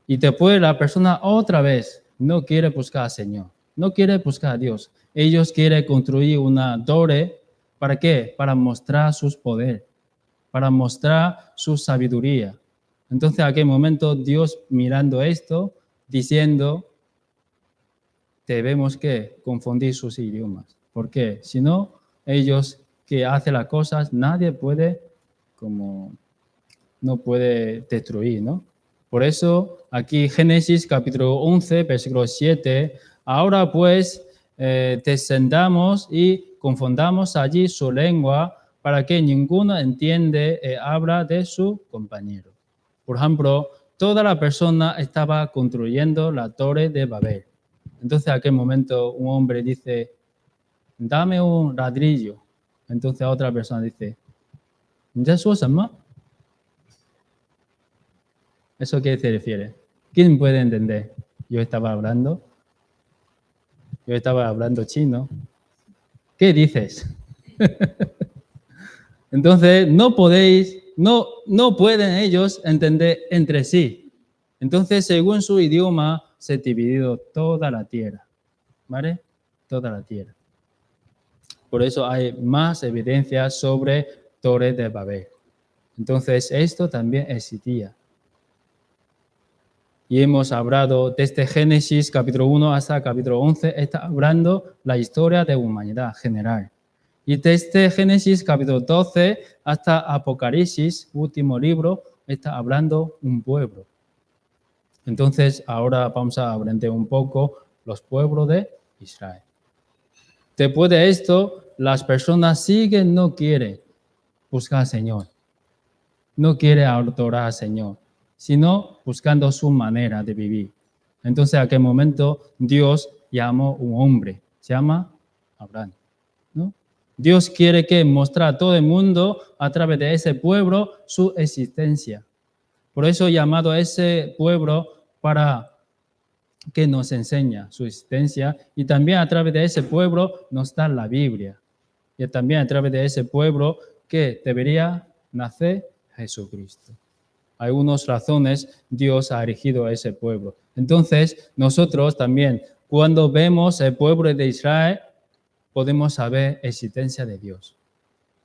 Speaker 1: Y después la persona otra vez no quiere buscar al Señor, no quiere buscar a Dios. Ellos quieren construir una torre, ¿para qué? Para mostrar sus poderes, para mostrar su sabiduría. Entonces, en aquel momento, Dios mirando esto, diciendo, debemos que confundir sus idiomas. ¿Por qué? Si no, ellos que hacen las cosas, nadie puede, no puede destruir, ¿no? Por eso, aquí Génesis capítulo 11, versículo 7, ahora pues descendamos y confundamos allí su lengua para que ninguno entiende y habla de su compañero. Por ejemplo, toda la persona estaba construyendo la Torre de Babel. Entonces, en aquel momento, un hombre dice, dame un ladrillo. Entonces, otra persona dice, ¿eso qué se refiere? ¿Quién puede entender? Yo estaba hablando chino. ¿Qué dices? Entonces, no pueden ellos entender entre sí. Entonces, según su idioma, se ha dividido toda la tierra. ¿Vale? Toda la tierra. Por eso hay más evidencias sobre Torre de Babel. Entonces, esto también existía. Y hemos hablado desde Génesis capítulo 1 hasta capítulo 11, está hablando la historia de la humanidad general. Y desde Génesis capítulo 12 hasta Apocalipsis, último libro, está hablando un pueblo. Entonces, ahora vamos a aprender un poco los pueblos de Israel. Después de esto, las personas siguen, no quieren buscar al Señor. No quieren adorar al Señor, sino buscando su manera de vivir. Entonces, en aquel momento, Dios llamó a un hombre, se llama Abraham, ¿no? Dios quiere que mostrar a todo el mundo, a través de ese pueblo, su existencia. Por eso, llamado a ese pueblo para que nos enseña su existencia, y también a través de ese pueblo nos da la Biblia. Y también a través de ese pueblo que debería nacer Jesucristo. Hay unas razones Dios ha elegido a ese pueblo. Entonces, nosotros también, cuando vemos el pueblo de Israel, podemos saber la existencia de Dios.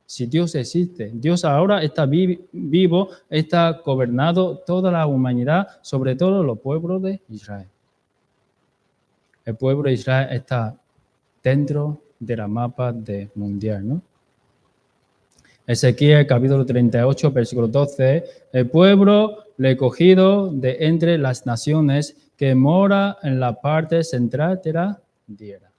Speaker 1: Si Dios existe, Dios ahora está vivo, está gobernando toda la humanidad, sobre todo los pueblos de Israel. el pueblo de Israel está dentro de la mapa mundial, ¿no? Ezequiel capítulo 38, versículo 12, el pueblo recogido de entre las naciones que mora en la parte central de la tierra.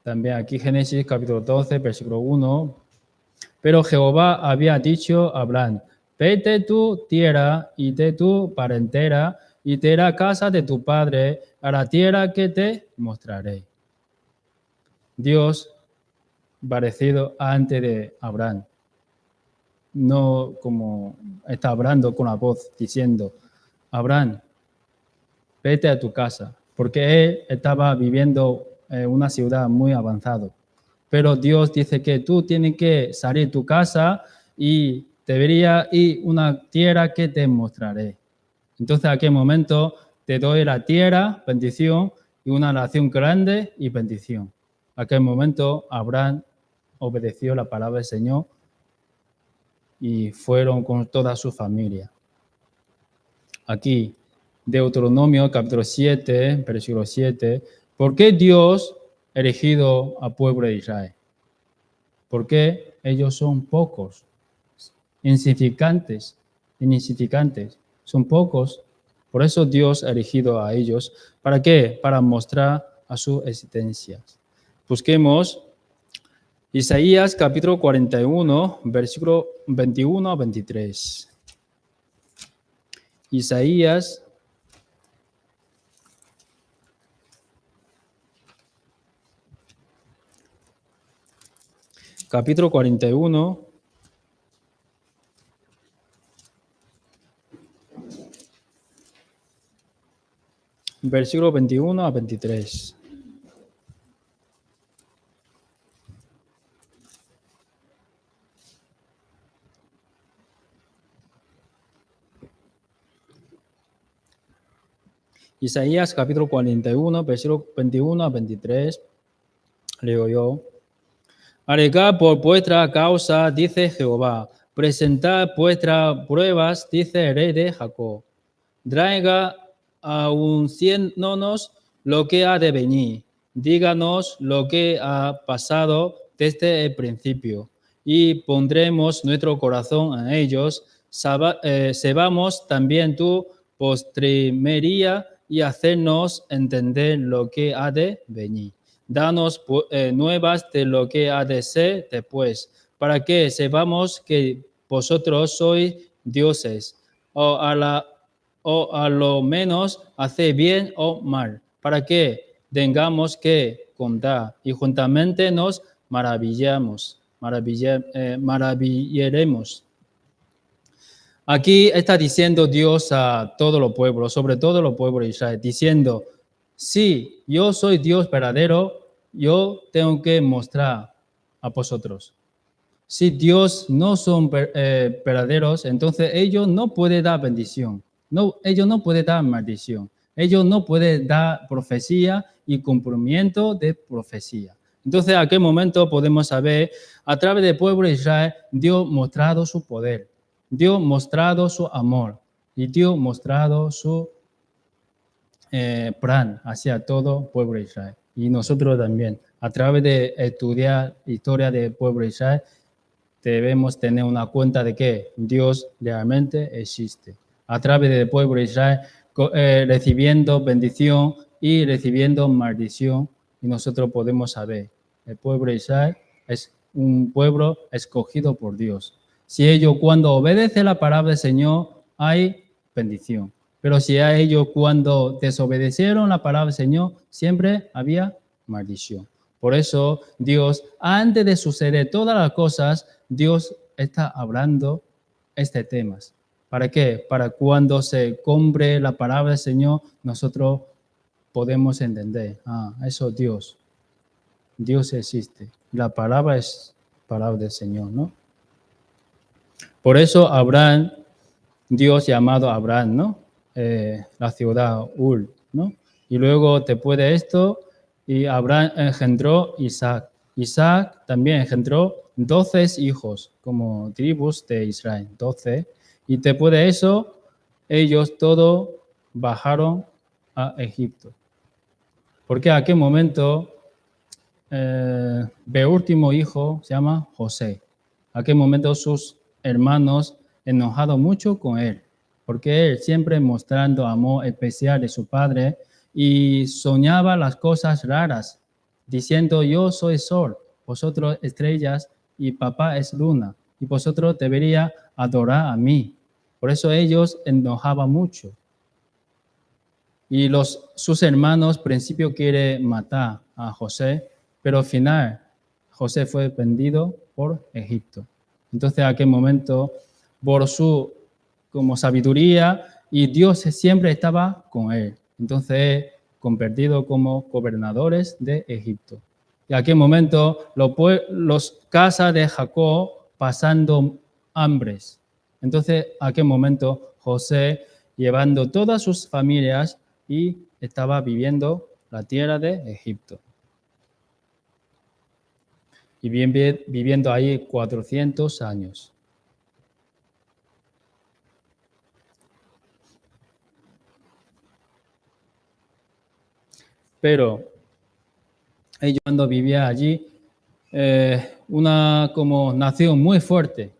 Speaker 1: También aquí Génesis capítulo 12, versículo 1, pero Jehová había dicho a Abraham, vete tu tierra y de tu parentela y de la casa de tu padre a la tierra que te mostraré. Dios parecido antes de Abraham, no como está hablando con la voz diciendo, Abraham, vete a tu casa, porque él estaba viviendo en una ciudad muy avanzada. Pero Dios dice que tú tienes que salir de tu casa y debería ir a una tierra que te mostraré. Entonces, en aquel momento te doy la tierra, bendición, y una nación grande y bendición. En aquel momento Abraham obedeció la palabra del Señor y fueron con toda su familia. Aquí, Deuteronomio capítulo 7, versículo 7. ¿Por qué Dios ha elegido al pueblo de Israel? Porque ellos son pocos, insignificantes, son pocos. Por eso Dios ha elegido a ellos. ¿Para qué? Para mostrar a su existencia. Busquemos Isaías capítulo 41, versículo 21 a 23. Isaías capítulo 41, versículo 21 a 23. Isaías capítulo 41, versículo 21 a 23. Leo yo. Alegad por vuestra causa, dice Jehová. Presentad vuestras pruebas, dice el rey de Jacob. Traiga anunciándonos lo que ha de venir. Díganos lo que ha pasado desde el principio. Y pondremos nuestro corazón en ellos. Sepamos también tu postrimería y hacernos entender lo que ha de venir. Danos nuevas de lo que ha de ser después, para que sepamos que vosotros sois dioses, o a lo menos haced bien o mal, para que tengamos que contar y juntamente nos maravillaremos. Aquí está diciendo Dios a todos los pueblos, sobre todo los pueblos de Israel, diciendo, si yo soy Dios verdadero, yo tengo que mostrar a vosotros. Si Dios no son verdaderos, entonces ellos no pueden dar bendición. No, ellos no pueden dar maldición. Ellos no pueden dar profecía y cumplimiento de profecía. Entonces, en aquel momento podemos saber, a través del pueblo de Israel, Dios mostrado su poder. Dios mostrado su amor. Y Dios mostrado su plan hacia todo el pueblo de Israel. Y nosotros también, a través de estudiar historia del pueblo de Israel, debemos tener una cuenta de que Dios realmente existe. A través del pueblo de Israel, recibiendo bendición y recibiendo maldición, y nosotros podemos saber, el pueblo de Israel es un pueblo escogido por Dios. Si ellos cuando obedecen la palabra del Señor, hay bendición. Pero si a ellos cuando desobedecieron la palabra del Señor, siempre había maldición. Por eso Dios, antes de suceder todas las cosas, Dios está hablando estos temas. ¿Para qué? Para cuando se cumple la palabra del Señor, nosotros podemos entender, eso es Dios. Dios existe. La palabra es palabra del Señor, ¿no? Por eso Abraham, Dios llamado Abraham, ¿no? La ciudad Ur, ¿no? Y luego después de esto, y Abraham engendró Isaac. Isaac también engendró 12 hijos, como tribus de Israel, 12. Y después de eso, ellos todos bajaron a Egipto. Porque en aquel momento el último hijo se llama José. En aquel momento sus hermanos enojados mucho con él, porque él siempre mostrando amor especial de su padre y soñaba las cosas raras, diciendo: yo soy sol, vosotros estrellas y papá es luna, y vosotros deberíais adorar a mí. Por eso ellos enojaban mucho. Y sus hermanos, al principio, quieren matar a José, pero al final José fue vendido por Egipto. Entonces, en aquel momento, por su como sabiduría, y Dios siempre estaba con él. Entonces, convertido como gobernadores de Egipto. Y en aquel momento, los casas de Jacob pasando hambres. Entonces, en aquel momento, José llevando todas sus familias y estaba viviendo la tierra de Egipto. Y viviendo ahí 400 años. Pero ellos cuando vivían allí, una como nación muy fuerte,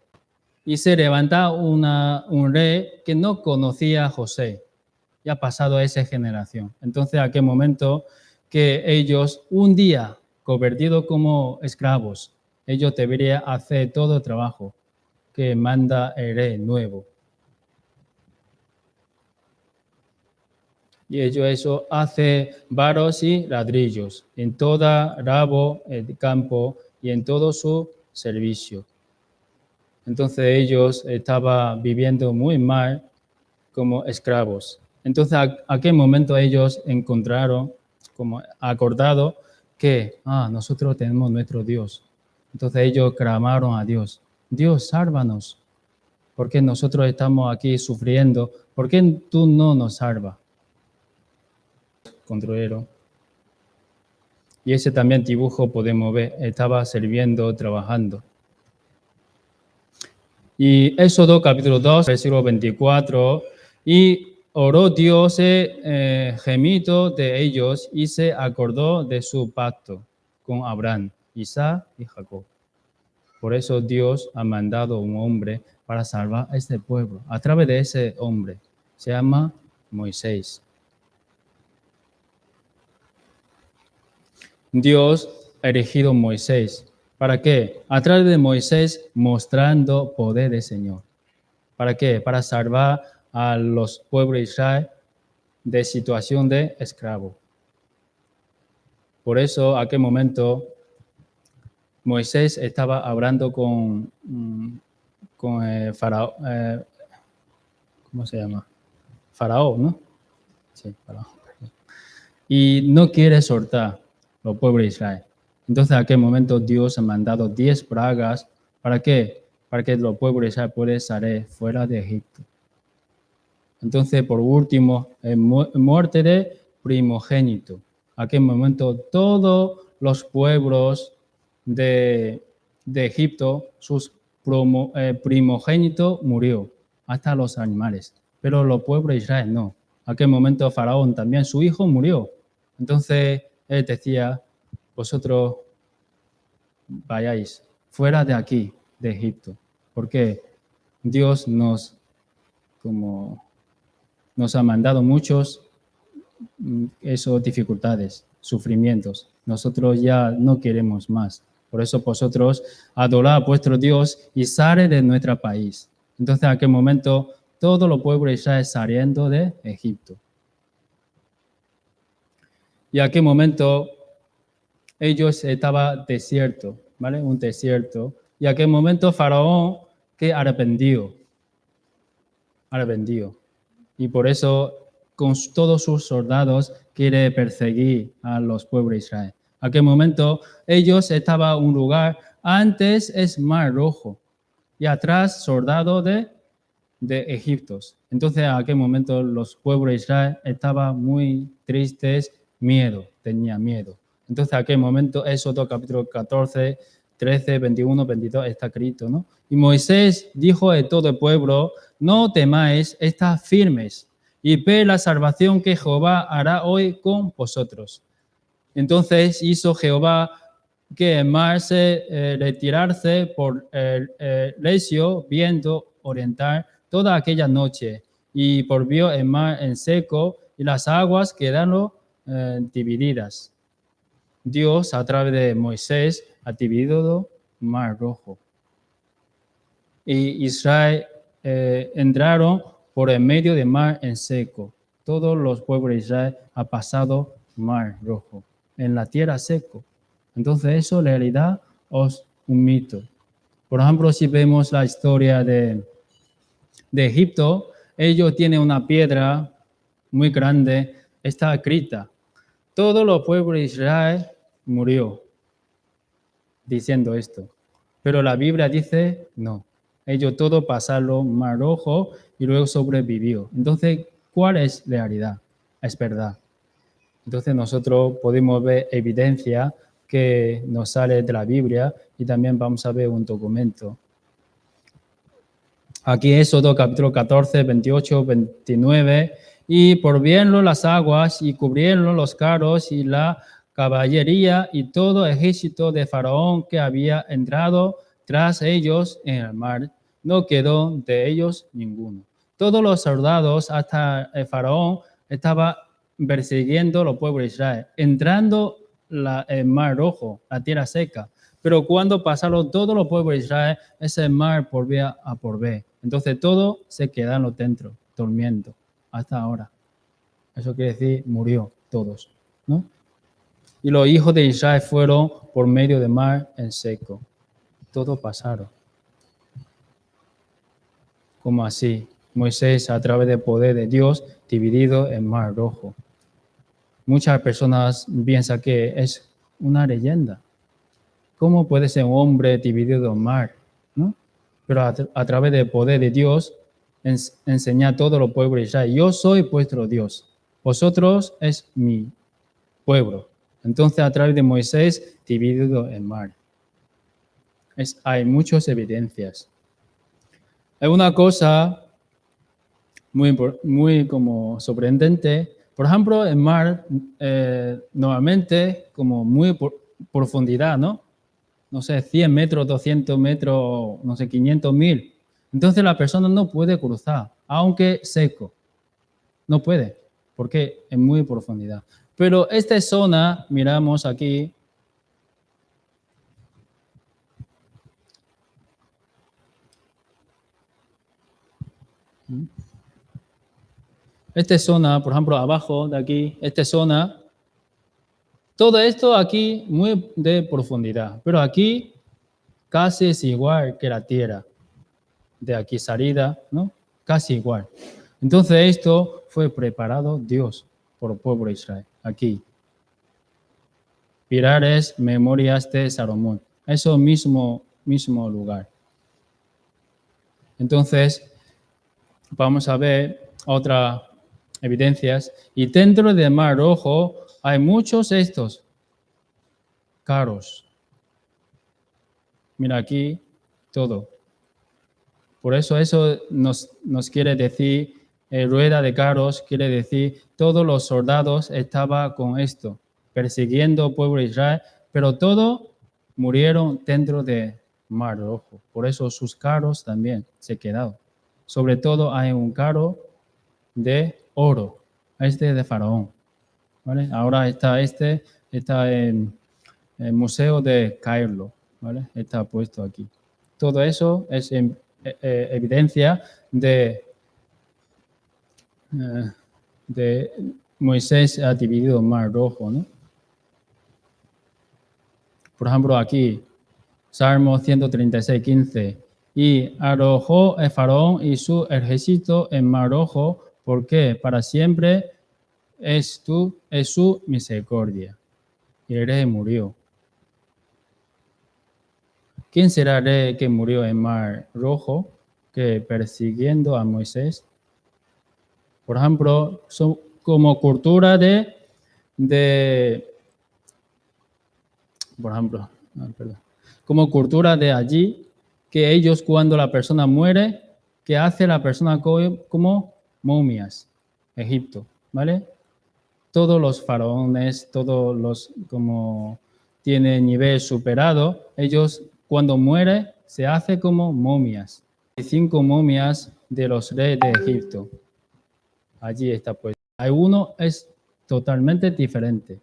Speaker 1: y se levanta un rey que no conocía a José. Ya ha pasado esa generación. Entonces, en aquel momento que ellos, un día convertidos como esclavos, ellos deberían hacer todo el trabajo que manda el rey nuevo. Y ellos eso hace varos y ladrillos en toda rabo, el campo y en todo su servicio. Entonces ellos estaban viviendo muy mal como esclavos. Entonces, a aquel momento ellos encontraron, como acordado, que nosotros tenemos nuestro Dios. Entonces ellos clamaron a Dios: Dios, sálvanos, porque nosotros estamos aquí sufriendo. ¿Por qué tú no nos salvas? Construyeron. Y ese también dibujo podemos ver, estaba sirviendo, trabajando. Y Éxodo capítulo 2, versículo 24, y oró Dios gemido de ellos y se acordó de su pacto con Abraham, Isaac y Jacob. Por eso Dios ha mandado un hombre para salvar a este pueblo. A través de ese hombre, se llama Moisés. Dios ha elegido a Moisés. ¿Para qué? A través de Moisés mostrando poder del Señor. ¿Para qué? Para salvar a los pueblos de Israel de situación de esclavo. Por eso, a aquel momento, Moisés estaba hablando con el faraón, ¿cómo se llama? Faraón, ¿no? Sí, faraón. Y no quiere soltar los pueblos de Israel. Entonces, en aquel momento, Dios ha mandado 10 plagas. ¿Para qué? Para que los pueblos de Israel puedan salir fuera de Egipto. Entonces, por último, muerte de primogénito. En aquel momento, todos los pueblos de Egipto, sus primogénitos murió, hasta los animales. Pero los pueblos de Israel no. En aquel momento, Faraón también, su hijo murió. Entonces, él decía: vosotros vayáis fuera de aquí, de Egipto, porque Dios nos ha mandado muchos esas dificultades, sufrimientos. Nosotros ya no queremos más. Por eso vosotros adorad a vuestro Dios y sale de nuestro país. Entonces, en aquel momento, todos los pueblos de Israel saliendo de Egipto. Y en aquel momento, ellos estaban desierto, ¿vale? Un desierto. Y en aquel momento, Faraón que arrepentió. Y por eso, con todos sus soldados, quiere perseguir a los pueblos de Israel. En aquel momento, ellos estaban en un lugar, antes es Mar Rojo, y atrás soldados de Egipto. Entonces, en aquel momento, los pueblos de Israel estaban muy tristes, tenían miedo. Entonces, en aquel momento, Éxodo capítulo 14, 13, 21, 22 está escrito, ¿no? Y Moisés dijo a todo el pueblo, no temáis, estad firmes y ve la salvación que Jehová hará hoy con vosotros. Entonces hizo Jehová que el mar se retirase por el recio viento oriental toda aquella noche, y volvió el mar en seco, y las aguas quedaron divididas. Dios, a través de Moisés, ha dividido el mar rojo. Y Israel entraron por el medio del mar en seco. Todos los pueblos de Israel han pasado mar rojo, en la tierra seco. Entonces eso en realidad es un mito. Por ejemplo, si vemos la historia de Egipto, ellos tienen una piedra muy grande, está escrita, todos los pueblos de Israel murió, diciendo esto. Pero la Biblia dice, no, ellos todos pasaron mar rojo y luego sobrevivió. Entonces, ¿cuál es la realidad? Es verdad. Entonces nosotros podemos ver evidencia que nos sale de la Biblia y también vamos a ver un documento. Aquí Éxodo capítulo 14, 28, 29. Y volvieron las aguas y cubrieron los carros y la caballería y todo ejército de Faraón que había entrado tras ellos en el mar. No quedó de ellos ninguno. Todos los soldados hasta el Faraón estaba persiguiendo los pueblos de Israel, entrando el mar rojo, la tierra seca. Pero cuando pasaron todos los pueblos de Israel, ese mar volvía a volver. Entonces todos se quedaron dentro, durmiendo, hasta ahora. Eso quiere decir, murió todos, ¿no? Y los hijos de Israel fueron por medio del mar en seco. Todos pasaron. ¿Cómo así? Moisés, a través del poder de Dios, dividido el mar rojo. Muchas personas piensan que es una leyenda. ¿Cómo puede ser un hombre dividido el mar? ¿No? Pero a través del poder de Dios, enseña a todos los pueblos de Israel, yo soy vuestro Dios, vosotros es mi pueblo. Entonces, a través de Moisés, dividido el mar. Hay muchas evidencias. Hay una cosa muy como sorprendente. Por ejemplo, el mar normalmente como muy profundidad, ¿no? No sé, 100 metros, 200 metros, no sé, 500, 1000. Entonces la persona no puede cruzar, aunque seco. No puede, porque es muy profundidad. Pero esta zona, miramos aquí, esta zona, por ejemplo, abajo de aquí, esta zona, todo esto aquí muy de profundidad, pero aquí casi es igual que la tierra. De aquí salida, ¿no? Casi igual. Entonces esto fue preparado Dios por el pueblo de Israel. Aquí. Pilares, memorias de Salomón. Eso mismo lugar. Entonces, vamos a ver otras evidencias. Y dentro del Mar Rojo hay muchos estos carros. Mira aquí todo. Por eso nos quiere decir, rueda de carros, quiere decir, todos los soldados estaban con esto, persiguiendo al pueblo de Israel, pero todos murieron dentro del Mar Rojo. Por eso sus carros también se quedaron. Sobre todo hay un carro de oro, este de Faraón. ¿Vale? Ahora está en el Museo de Cairo, ¿vale? Está puesto aquí. Todo eso es evidencia de Moisés ha dividido el Mar Rojo, ¿no? Por ejemplo, aquí, Salmo 136, 15. Y arrojó el Faraón y su ejército en Mar Rojo, porque para siempre es su misericordia. Y el rey murió. ¿Quién será el rey que murió en Mar Rojo, que persiguiendo a Moisés? Por ejemplo, son como cultura por ejemplo, como cultura de allí, que ellos cuando la persona muere, que hace la persona como momias, Egipto, ¿vale? Todos los faraones, todos los como tienen nivel superado, ellos cuando muere se hace como momias. 5 momias de los reyes de Egipto. Allí está pues. Hay uno es totalmente diferente.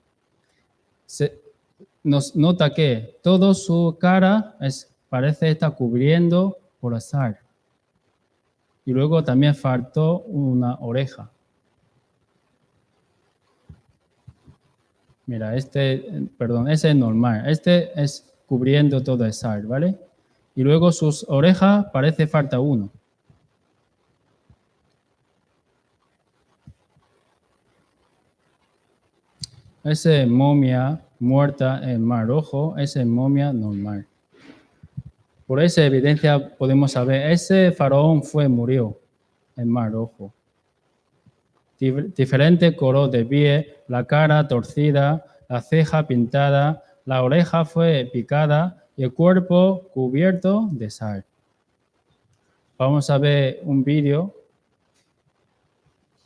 Speaker 1: Nos nota que toda su cara parece estar cubriendo por azar. Y luego también faltó una oreja. Mira, ese es normal. Este es cubriendo todo el sal, ¿vale? Y luego sus orejas parece falta uno. Esa momia muerta en Mar Rojo, esa es momia normal. Por esa evidencia podemos saber, ese faraón murió en Mar Rojo. Diferente color de piel, la cara torcida, la ceja pintada, la oreja fue picada y el cuerpo cubierto de sal. Vamos a ver un vídeo.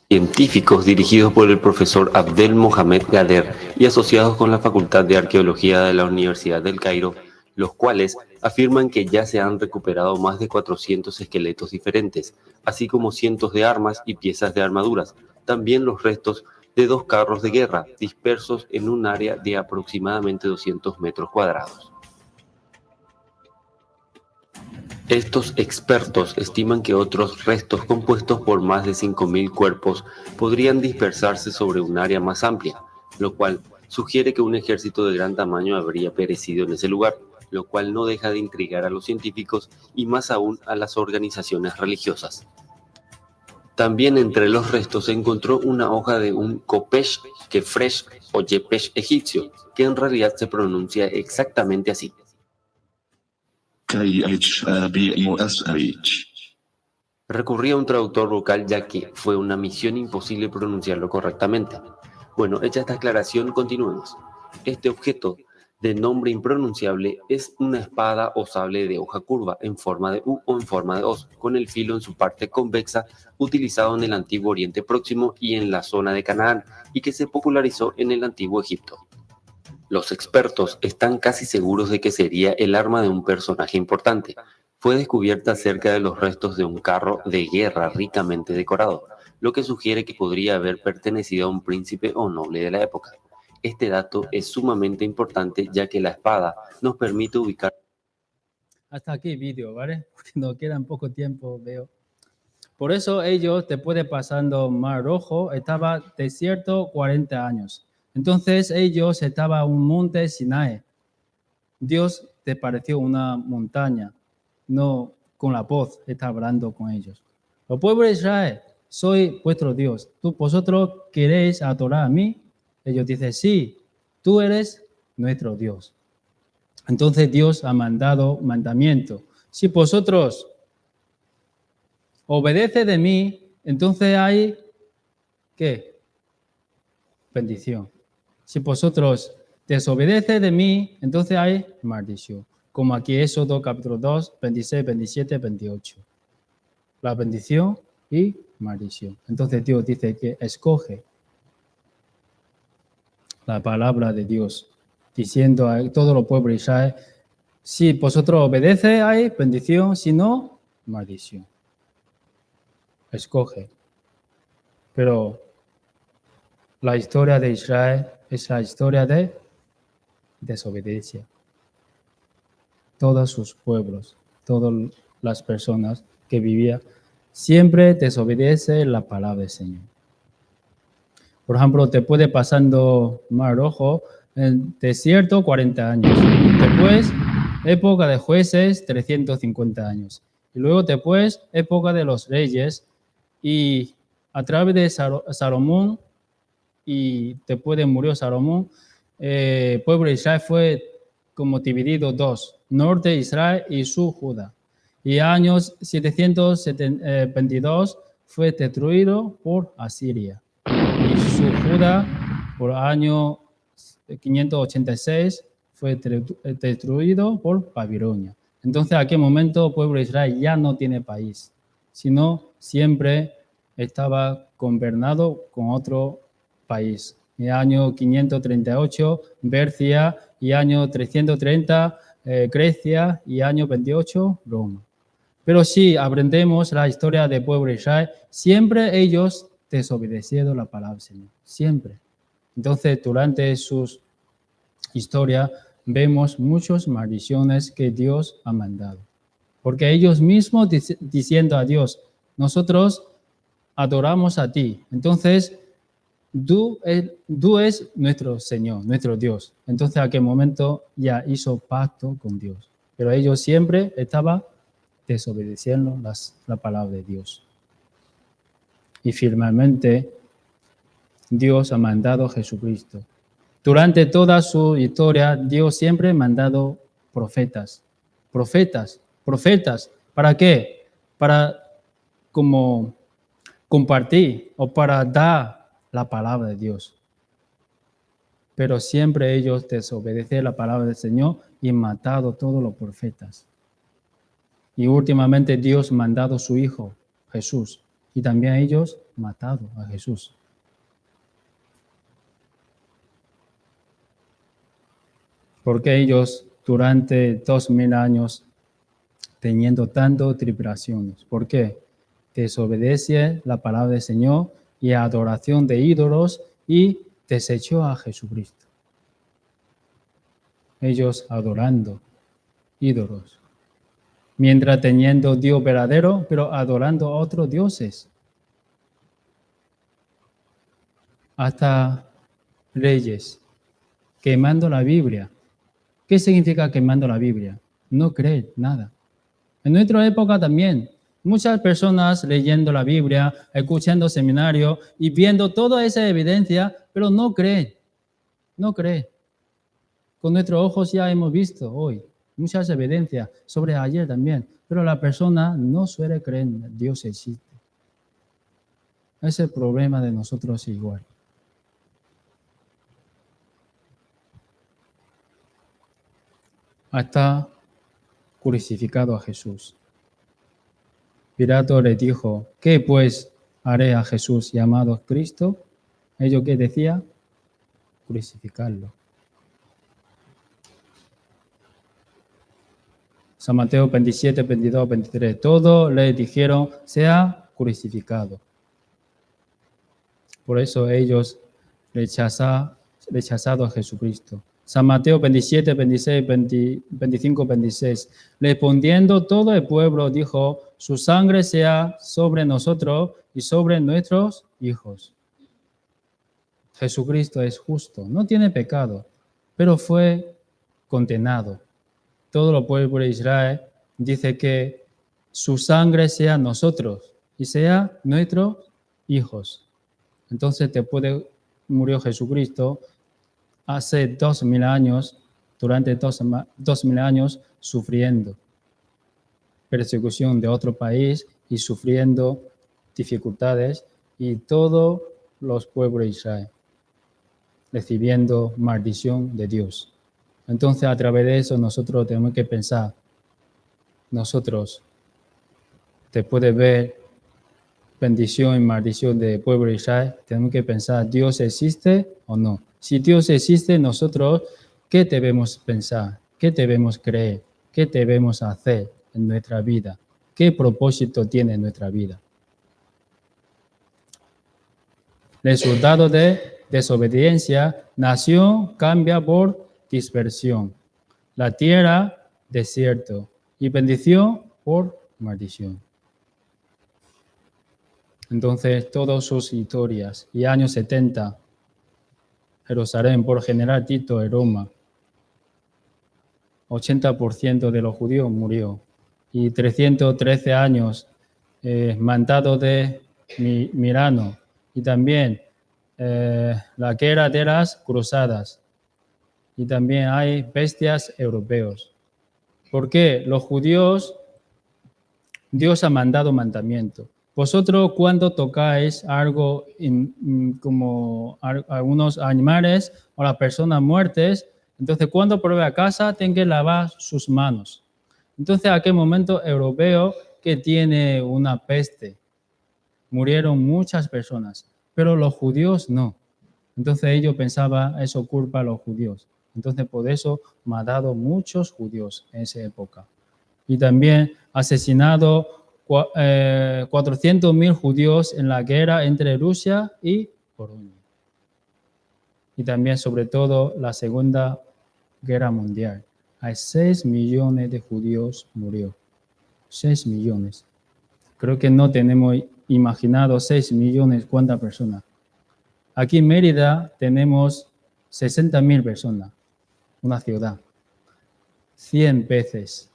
Speaker 7: Científicos dirigidos por el profesor Abdel Mohamed Gader y asociados con la Facultad de Arqueología de la Universidad del Cairo, los cuales afirman que ya se han recuperado más de 400 esqueletos diferentes, así como cientos de armas y piezas de armaduras, también los restos de 2 carros de guerra dispersos en un área de aproximadamente 200 metros cuadrados. Estos expertos estiman que otros restos compuestos por más de 5.000 cuerpos podrían dispersarse sobre un área más amplia, lo cual sugiere que un ejército de gran tamaño habría perecido en ese lugar, lo cual no deja de intrigar a los científicos y más aún a las organizaciones religiosas. También entre los restos se encontró una hoja de un kopesh, kefresh o yepesh egipcio, que en realidad se pronuncia exactamente así. Recurrí a un traductor local ya que fue una misión imposible pronunciarlo correctamente. Bueno, hecha esta aclaración, continuemos. Este objeto de nombre impronunciable es una espada o sable de hoja curva en forma de U o en forma de hoz, con el filo en su parte convexa, utilizado en el Antiguo Oriente Próximo y en la zona de Canaán, y que se popularizó en el Antiguo Egipto. Los expertos están casi seguros de que sería el arma de un personaje importante. Fue descubierta cerca de los restos de un carro de guerra ricamente decorado, lo que sugiere que podría haber pertenecido a un príncipe o noble de la época. Este dato es sumamente importante ya que la espada nos permite ubicar...
Speaker 1: Hasta aquí vídeo, ¿vale? Porque nos queda poco tiempo, veo. Por eso ellos, después de pasando Mar Rojo, estaba desierto 40 años. Entonces ellos estaban en un monte Sinai. Dios te pareció una montaña, no con la voz está hablando con ellos. El pueblo de Israel, soy vuestro Dios. ¿Vosotros queréis adorar a mí? Ellos dicen, sí, tú eres nuestro Dios. Entonces Dios ha mandado mandamiento. Si vosotros obedeced de mí, entonces hay, ¿qué? Bendición. Si vosotros desobedeced de mí, entonces hay maldición. Como aquí Éxodo capítulo 2, 26, 27, 28. La bendición y maldición. Entonces Dios dice que escoge la palabra de Dios, diciendo a todo el pueblo de Israel, si vosotros obedeced hay bendición, si no, maldición. Escoge. Pero la historia de Israel es la historia de desobediencia. Todos sus pueblos, todas las personas que vivían, siempre desobedecen la palabra del Señor. Por ejemplo, te puede pasando Mar Rojo en desierto 40 años. Después, época de jueces, 350 años. Y luego después, época de los reyes. Y a través de Salomón, y después de murió Salomón, el pueblo de Israel fue como dividido dos, norte Israel y sur Judá. Y años 722 fue destruido por Asiria. Y sur Judá, por año 586, fue destruido por Babilonia. Entonces, en aquel momento, el pueblo de Israel ya no tiene país, sino siempre estaba gobernado con otro país. En el año 538, Persia, y año 330, Grecia, y año 28, Roma. Pero si aprendemos la historia del pueblo de Israel, siempre ellos desobedecieron la palabra del Señor, siempre. Entonces, durante sus historias, vemos muchas maldiciones que Dios ha mandado. Porque ellos mismos diciendo a Dios, nosotros adoramos a ti. Entonces, tú es nuestro Señor, nuestro Dios. Entonces, en aquel momento ya hizo pacto con Dios. Pero ellos siempre estaban desobedeciendo la palabra de Dios. Y finalmente, Dios ha mandado a Jesucristo. Durante toda su historia, Dios siempre ha mandado profetas. ¿Para qué? Para como compartir o para dar la palabra de Dios. Pero siempre ellos desobedecen la palabra del Señor y han matado a todos los profetas. Y últimamente Dios ha mandado a su Hijo, Jesús, y también ellos han matado a Jesús. Porque ellos durante 2000 años teniendo tantas tribulaciones. ¿Por qué? Desobedece la palabra del Señor y adoración de ídolos y desechó a Jesucristo. Ellos adorando ídolos. Mientras teniendo Dios verdadero, pero adorando a otros dioses. Hasta reyes quemando la Biblia. ¿Qué significa quemando la Biblia? No creen nada. En nuestra época también, muchas personas leyendo la Biblia, escuchando seminarios y viendo toda esa evidencia, pero no creen. No creen. Con nuestros ojos ya hemos visto hoy muchas evidencias, sobre ayer también, pero la persona no suele creer en Dios existe. Ese es el problema de nosotros igual. Hasta crucificado a Jesús. Pilato le dijo, ¿qué pues haré a Jesús llamado Cristo? ¿Ello qué decía? Crucificarlo. San Mateo 27, 22, 23. Todos le dijeron, sea crucificado. Por eso ellos rechazado a Jesucristo. San Mateo 27, 26, 25, 26. Respondiendo todo el pueblo dijo, su sangre sea sobre nosotros y sobre nuestros hijos. Jesucristo es justo, no tiene pecado, pero fue condenado. Todo el pueblo de Israel dice que su sangre sea nosotros y sea nuestros hijos. Entonces después murió Jesucristo hace 2000 años, durante 2000 años sufriendo persecución de otro país y sufriendo dificultades y todos los pueblos de Israel recibiendo maldición de Dios. Entonces, a través de eso, nosotros tenemos que pensar, nosotros, después de ver bendición y maldición del pueblo de Israel, tenemos que pensar, ¿Dios existe o no? Si Dios existe, nosotros, ¿qué debemos pensar? ¿Qué debemos creer? ¿Qué debemos hacer en nuestra vida? ¿Qué propósito tiene nuestra vida? Resultado de desobediencia, nación cambia por dispersión, la tierra desierto y bendición por maldición. Entonces, todas sus historias y años 70, Jerusalén por general Tito en Roma, 80% de los judíos murió y 313 años mandado de Milano y también la guerra de las cruzadas. Y también hay bestias europeos. ¿Por qué? Los judíos, Dios ha mandado mandamiento. Vosotros cuando tocáis algo como algunos animales o las personas muertas, Entonces, cuando vuelve a casa, tiene que lavar sus manos. Entonces, en aquel momento europeo que tiene una peste, murieron muchas personas, pero los judíos no. Entonces, ellos pensaban, eso culpa a los judíos. Entonces, por eso mataron muchos judíos en esa época. Y también asesinado 400.000 judíos en la guerra entre Rusia y Polonia. Y también, sobre todo, la Segunda Guerra Mundial. Hay 6 millones de judíos murió. 6 millones. Creo que no tenemos imaginado 6 millones cuántas personas. Aquí en Mérida tenemos 60.000 personas, una ciudad. 100 veces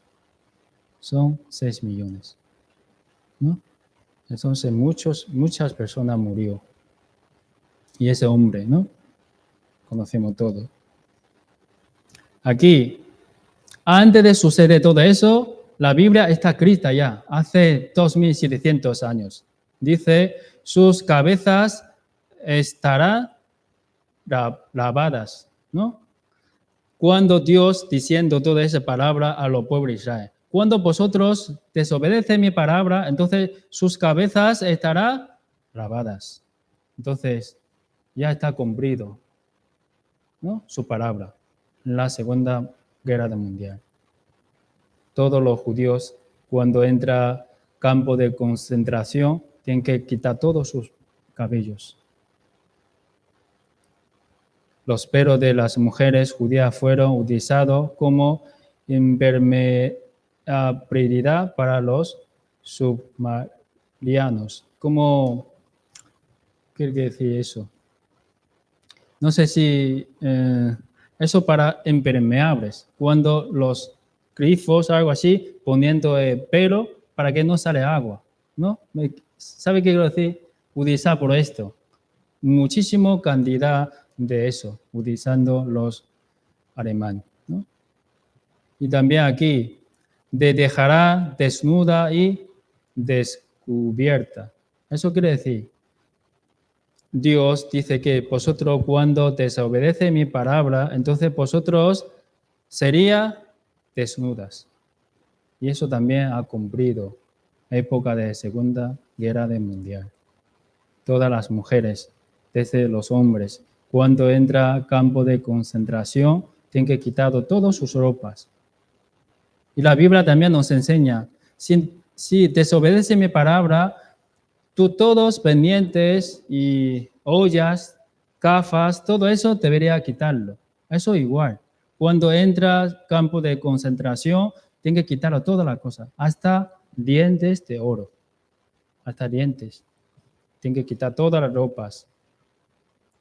Speaker 1: son 6 millones. ¿No? Entonces muchas personas murió. Y ese hombre, ¿no? Conocemos todo. Aquí, antes de suceder todo eso, la Biblia está escrita ya, hace 2.700 años. Dice, sus cabezas estarán lavadas, ¿no? Cuando Dios diciendo toda esa palabra a los pueblos de Israel. Cuando vosotros desobedecen mi palabra, entonces sus cabezas estarán lavadas. Entonces, ya está cumplido, ¿no? Su palabra en la Segunda Guerra Mundial. Todos los judíos, cuando entra campo de concentración, tienen que quitar todos sus cabellos. Los pelos de las mujeres judías fueron utilizados como impermeabilidad para los submarinos. ¿Cómo quiere decir eso? No sé si eso para impermeables. Cuando los grifos, algo así, poniendo el pelo para que no sale agua, ¿no? ¿Sabe qué quiero decir? Utilizar por esto. Muchísima cantidad de eso, utilizando los alemanes, ¿no? Y también aquí, de dejará desnuda y descubierta. Eso quiere decir, Dios dice que vosotros cuando desobedecen mi palabra, entonces vosotros serían desnudas. Y eso también ha cumplido época de Segunda Guerra Mundial. Todas las mujeres, desde los hombres, cuando entra a campo de concentración, tienen que quitar todas sus ropas. Y la Biblia también nos enseña, si desobedece mi palabra, tú todos pendientes y ollas, gafas, todo eso debería quitarlo. Eso igual. Cuando entra a campo de concentración, tienen que quitarlo todas las cosas, hasta dientes de oro, hasta dientes. Tienen que quitar todas las ropas.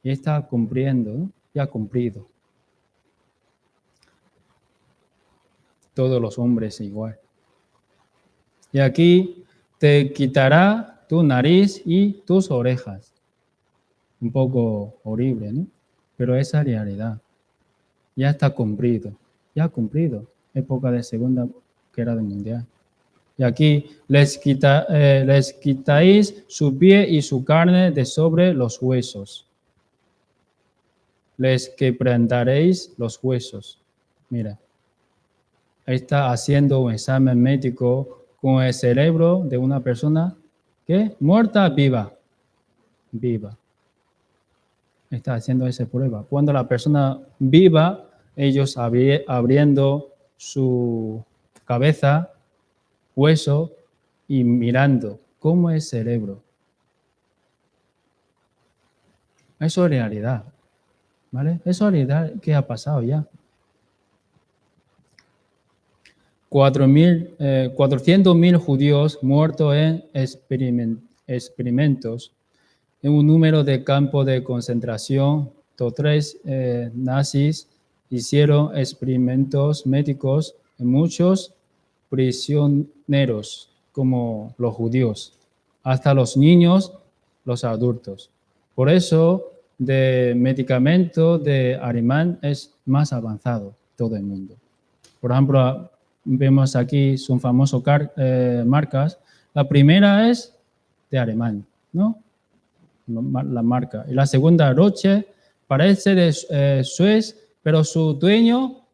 Speaker 1: Y está cumpliendo, ¿no? Ya ha cumplido. Todos los hombres igual. Y aquí te quitará tu nariz y tus orejas. Un poco horrible, ¿no? Pero esa es la realidad. Ya está cumplido. Ya ha cumplido. Época de Segunda Guerra Mundial. Y aquí les quitáis su pie y su carne de sobre los huesos. Les quebrantaréis los huesos. Mira, está haciendo un examen médico con el cerebro de una persona que muerta, viva. Viva. Está haciendo esa prueba. Cuando la persona viva, ellos abriendo su cabeza, hueso y mirando cómo es el cerebro. Eso es realidad. ¿Vale? Eso es realidad que ha pasado ya. 400.000 judíos muertos en experimentos en un número de campos de concentración. Los 3 nazis hicieron experimentos médicos en muchos prisioneros, como los judíos, hasta los niños, los adultos. Por eso, de medicamento de alemán es más avanzado todo el mundo. Por ejemplo, vemos aquí son famosas marcas. La primera es de alemán, ¿no? La marca. Y la segunda, Roche, parece de Suez, pero su dueño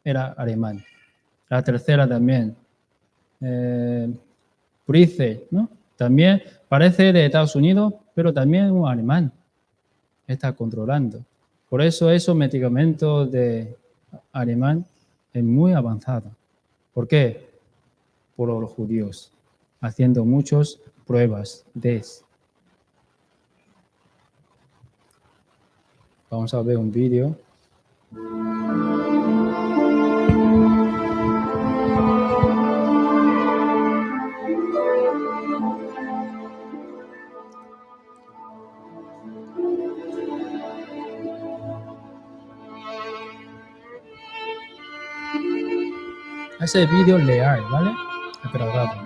Speaker 1: era alemán. La tercera también, Price, ¿no? También parece de Estados Unidos, pero también un alemán. Está controlando. Por eso esos medicamentos de alemán es muy avanzado. ¿Por qué? Por los judíos, haciendo muchas pruebas de eso. Vamos a ver un vídeo. Ese vídeo leal, ¿vale? Es grabado.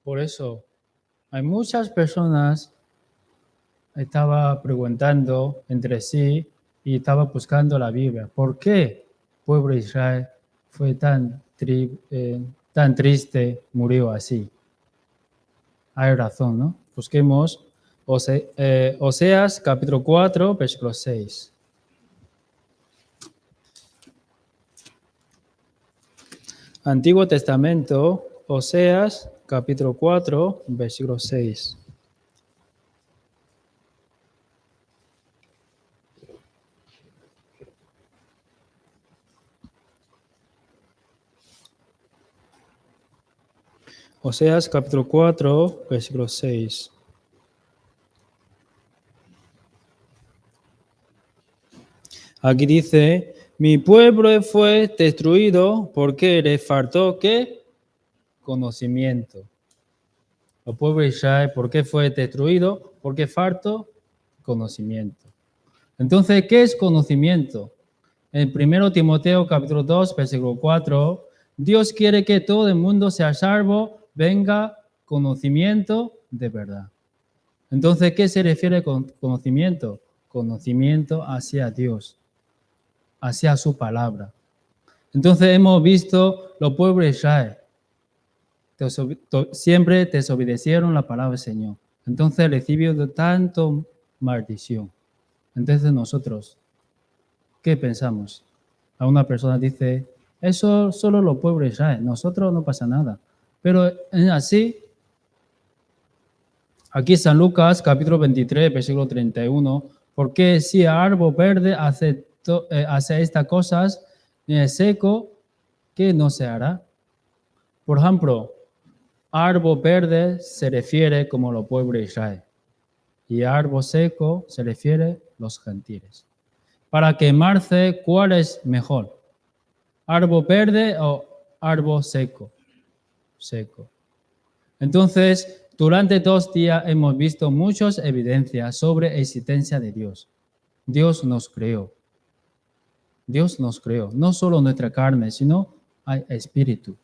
Speaker 1: Por eso, hay muchas personas estaban preguntando entre sí y estaban buscando la Biblia. ¿Por qué el pueblo de Israel fue tan triste, murió así? Hay razón, ¿no? Busquemos Oseas capítulo 4, versículo 6. Antiguo Testamento, Oseas capítulo 4, versículo 6. Oseas capítulo 4, versículo 6. Aquí dice, mi pueblo fue destruido porque le faltó, ¿qué? Conocimiento. El pueblo de Israel, ¿por qué fue destruido? Porque faltó conocimiento. Entonces, ¿qué es conocimiento? En 1 Timoteo capítulo 2, versículo 4, Dios quiere que todo el mundo sea salvo, venga conocimiento de verdad. Entonces, ¿qué se refiere con conocimiento? Conocimiento hacia Dios, hacia su palabra. Entonces hemos visto los pueblos de Israel. Siempre desobedecieron la palabra del Señor. Entonces recibió tanto maldición. Entonces nosotros, ¿qué pensamos? A una persona dice, eso solo los pueblos de Israel, nosotros no pasa nada. Pero es así. Aquí San Lucas, capítulo 23, versículo 31, porque si el árbol verde hace estas cosas, en el seco, ¿qué no se hará? Por ejemplo, árbol verde se refiere como los pueblos de Israel y árbol seco se refiere a los gentiles. Para quemarse, ¿cuál es mejor? ¿Árbol verde o árbol seco? Seco. Entonces, durante 2 días hemos visto muchas evidencias sobre la existencia de Dios. Dios nos creó. Dios nos creó, no solo nuestra carne, sino hay espíritu.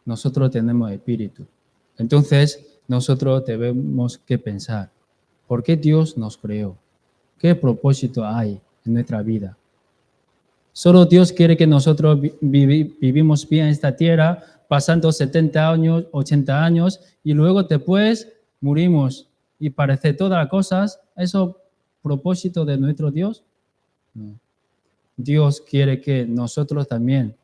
Speaker 1: Nosotros tenemos espíritu. Entonces, nosotros debemos que pensar, ¿por qué Dios nos creó? ¿Qué propósito hay en nuestra vida? Solo Dios quiere que nosotros vivimos bien en esta tierra, pasando 70 años, 80 años, y luego después morimos y parece todas las cosas. ¿Eso es propósito de nuestro Dios? No. Dios quiere que nosotros también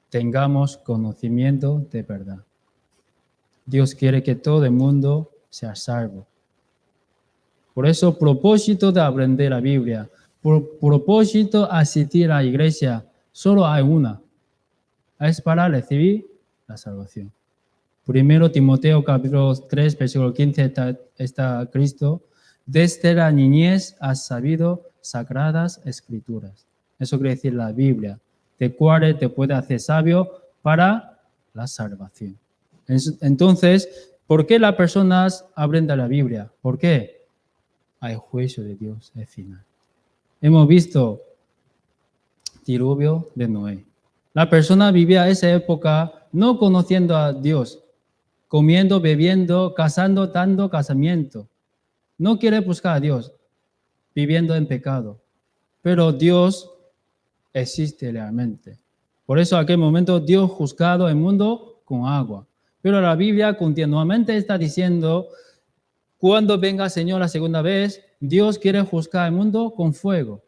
Speaker 1: tengamos conocimiento de verdad. Dios quiere que todo el mundo sea salvo. Por eso, propósito de aprender la Biblia, propósito de asistir a la iglesia, solo hay una. Es para recibir la salvación. 1 Timoteo capítulo 3, versículo 15 está Cristo. Desde la niñez has sabido sagradas escrituras. Eso quiere decir la Biblia, de cuales te puede hacer sabio para la salvación. Entonces, ¿por qué las personas aprenden la Biblia? ¿Por qué? Hay juicio de Dios al final. Hemos visto diluvio de Noé. La persona vivía esa época no conociendo a Dios, comiendo, bebiendo, casando, dando casamiento. No quiere buscar a Dios, viviendo en pecado. Pero Dios existe realmente. Por eso en aquel momento Dios juzgado el mundo con agua. Pero la Biblia continuamente está diciendo, cuando venga el Señor la segunda vez, Dios quiere juzgar el mundo con fuego.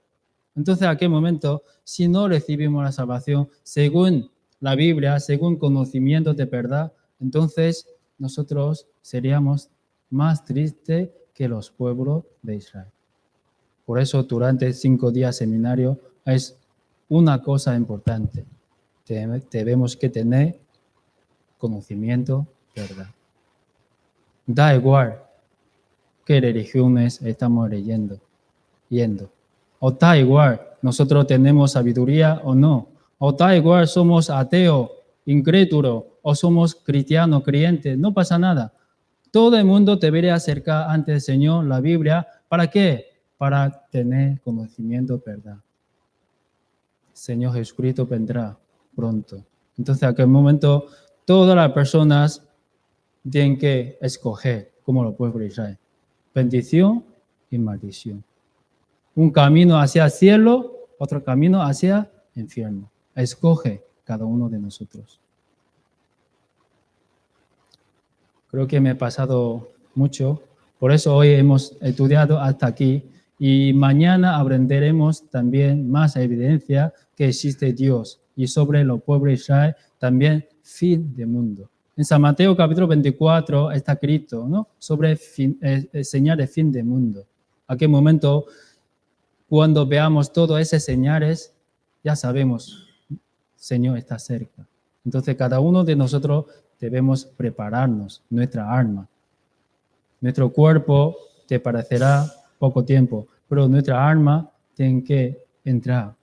Speaker 1: Entonces, en aquel momento, si no recibimos la salvación según la Biblia, según conocimiento de verdad, entonces nosotros seríamos más tristes que los pueblos de Israel. Por eso, durante 5 días seminario es una cosa importante. Debemos que tener conocimiento de verdad. Da igual qué religiones estamos yendo. O da igual, nosotros tenemos sabiduría o no. O da igual, somos ateos, incrédulos, o somos cristianos, creyentes. No pasa nada. Todo el mundo debería acercar ante el Señor la Biblia. ¿Para qué? Para tener conocimiento de verdad. Señor Jesucristo vendrá pronto. Entonces, en aquel momento, todas las personas tienen que escoger, como los pueblos de Israel, bendición y maldición. Un camino hacia el cielo, otro camino hacia el infierno. Escoge cada uno de nosotros. Creo que me he pasado mucho, por eso hoy hemos estudiado hasta aquí y mañana aprenderemos también más evidencia que existe Dios y sobre los pueblos de Israel también fin del mundo. En San Mateo capítulo 24 está escrito, ¿no?, sobre señal de fin del mundo. A qué momento, cuando veamos todas esas señales, ya sabemos, Señor está cerca. Entonces, cada uno de nosotros debemos prepararnos, nuestra alma. Nuestro cuerpo te parecerá poco tiempo, pero nuestra alma tiene que entrar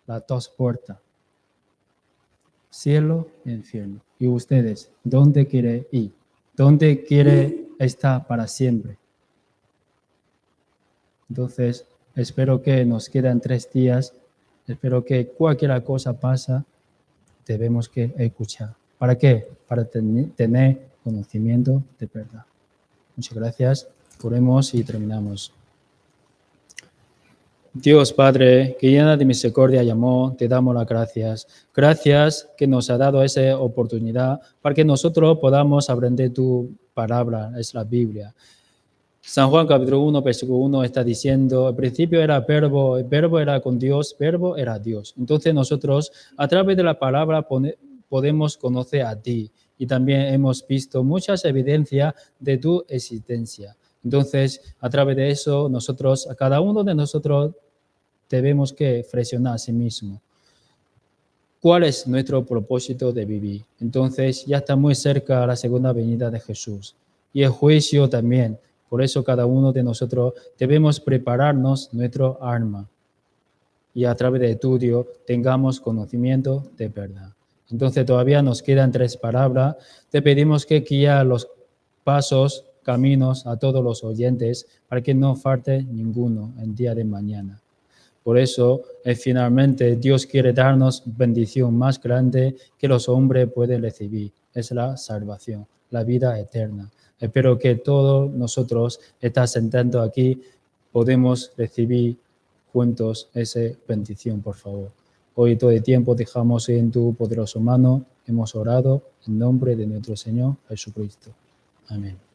Speaker 1: las 2 puertas, cielo e infierno. Y ustedes, ¿dónde quieren ir? ¿Dónde quiere estar para siempre? Entonces, Espero que nos quedan 3 días. Espero que cualquier cosa pasa, debemos que escuchar. ¿Para qué? Para tener conocimiento de verdad. Muchas gracias. Oremos y terminamos. Dios Padre, que llena de misericordia y amor, te damos las gracias. Gracias que nos ha dado esa oportunidad para que nosotros podamos aprender tu palabra, es la Biblia. San Juan capítulo 1, versículo 1 está diciendo, al principio era verbo, el verbo era con Dios, verbo era Dios. Entonces nosotros a través de la palabra podemos conocer a ti y también hemos visto muchas evidencias de tu existencia. Entonces, a través de eso, a cada uno de nosotros debemos que reflexionar a sí mismo. ¿Cuál es nuestro propósito de vivir? Entonces, ya está muy cerca la segunda venida de Jesús y el juicio también. Por eso, cada uno de nosotros debemos prepararnos nuestro alma y a través de estudio tengamos conocimiento de verdad. Entonces, todavía nos quedan 3 palabras. Te pedimos que guíe los pasos, caminos a todos los oyentes para que no falte ninguno el día de mañana. Por eso, finalmente, Dios quiere darnos bendición más grande que los hombres pueden recibir. Es la salvación, la vida eterna. Espero que todos nosotros, estás sentados aquí, podemos recibir juntos esa bendición, por favor. Hoy todo el tiempo dejamos en tu poderosa mano. Hemos orado en nombre de nuestro Señor Jesucristo. Amén.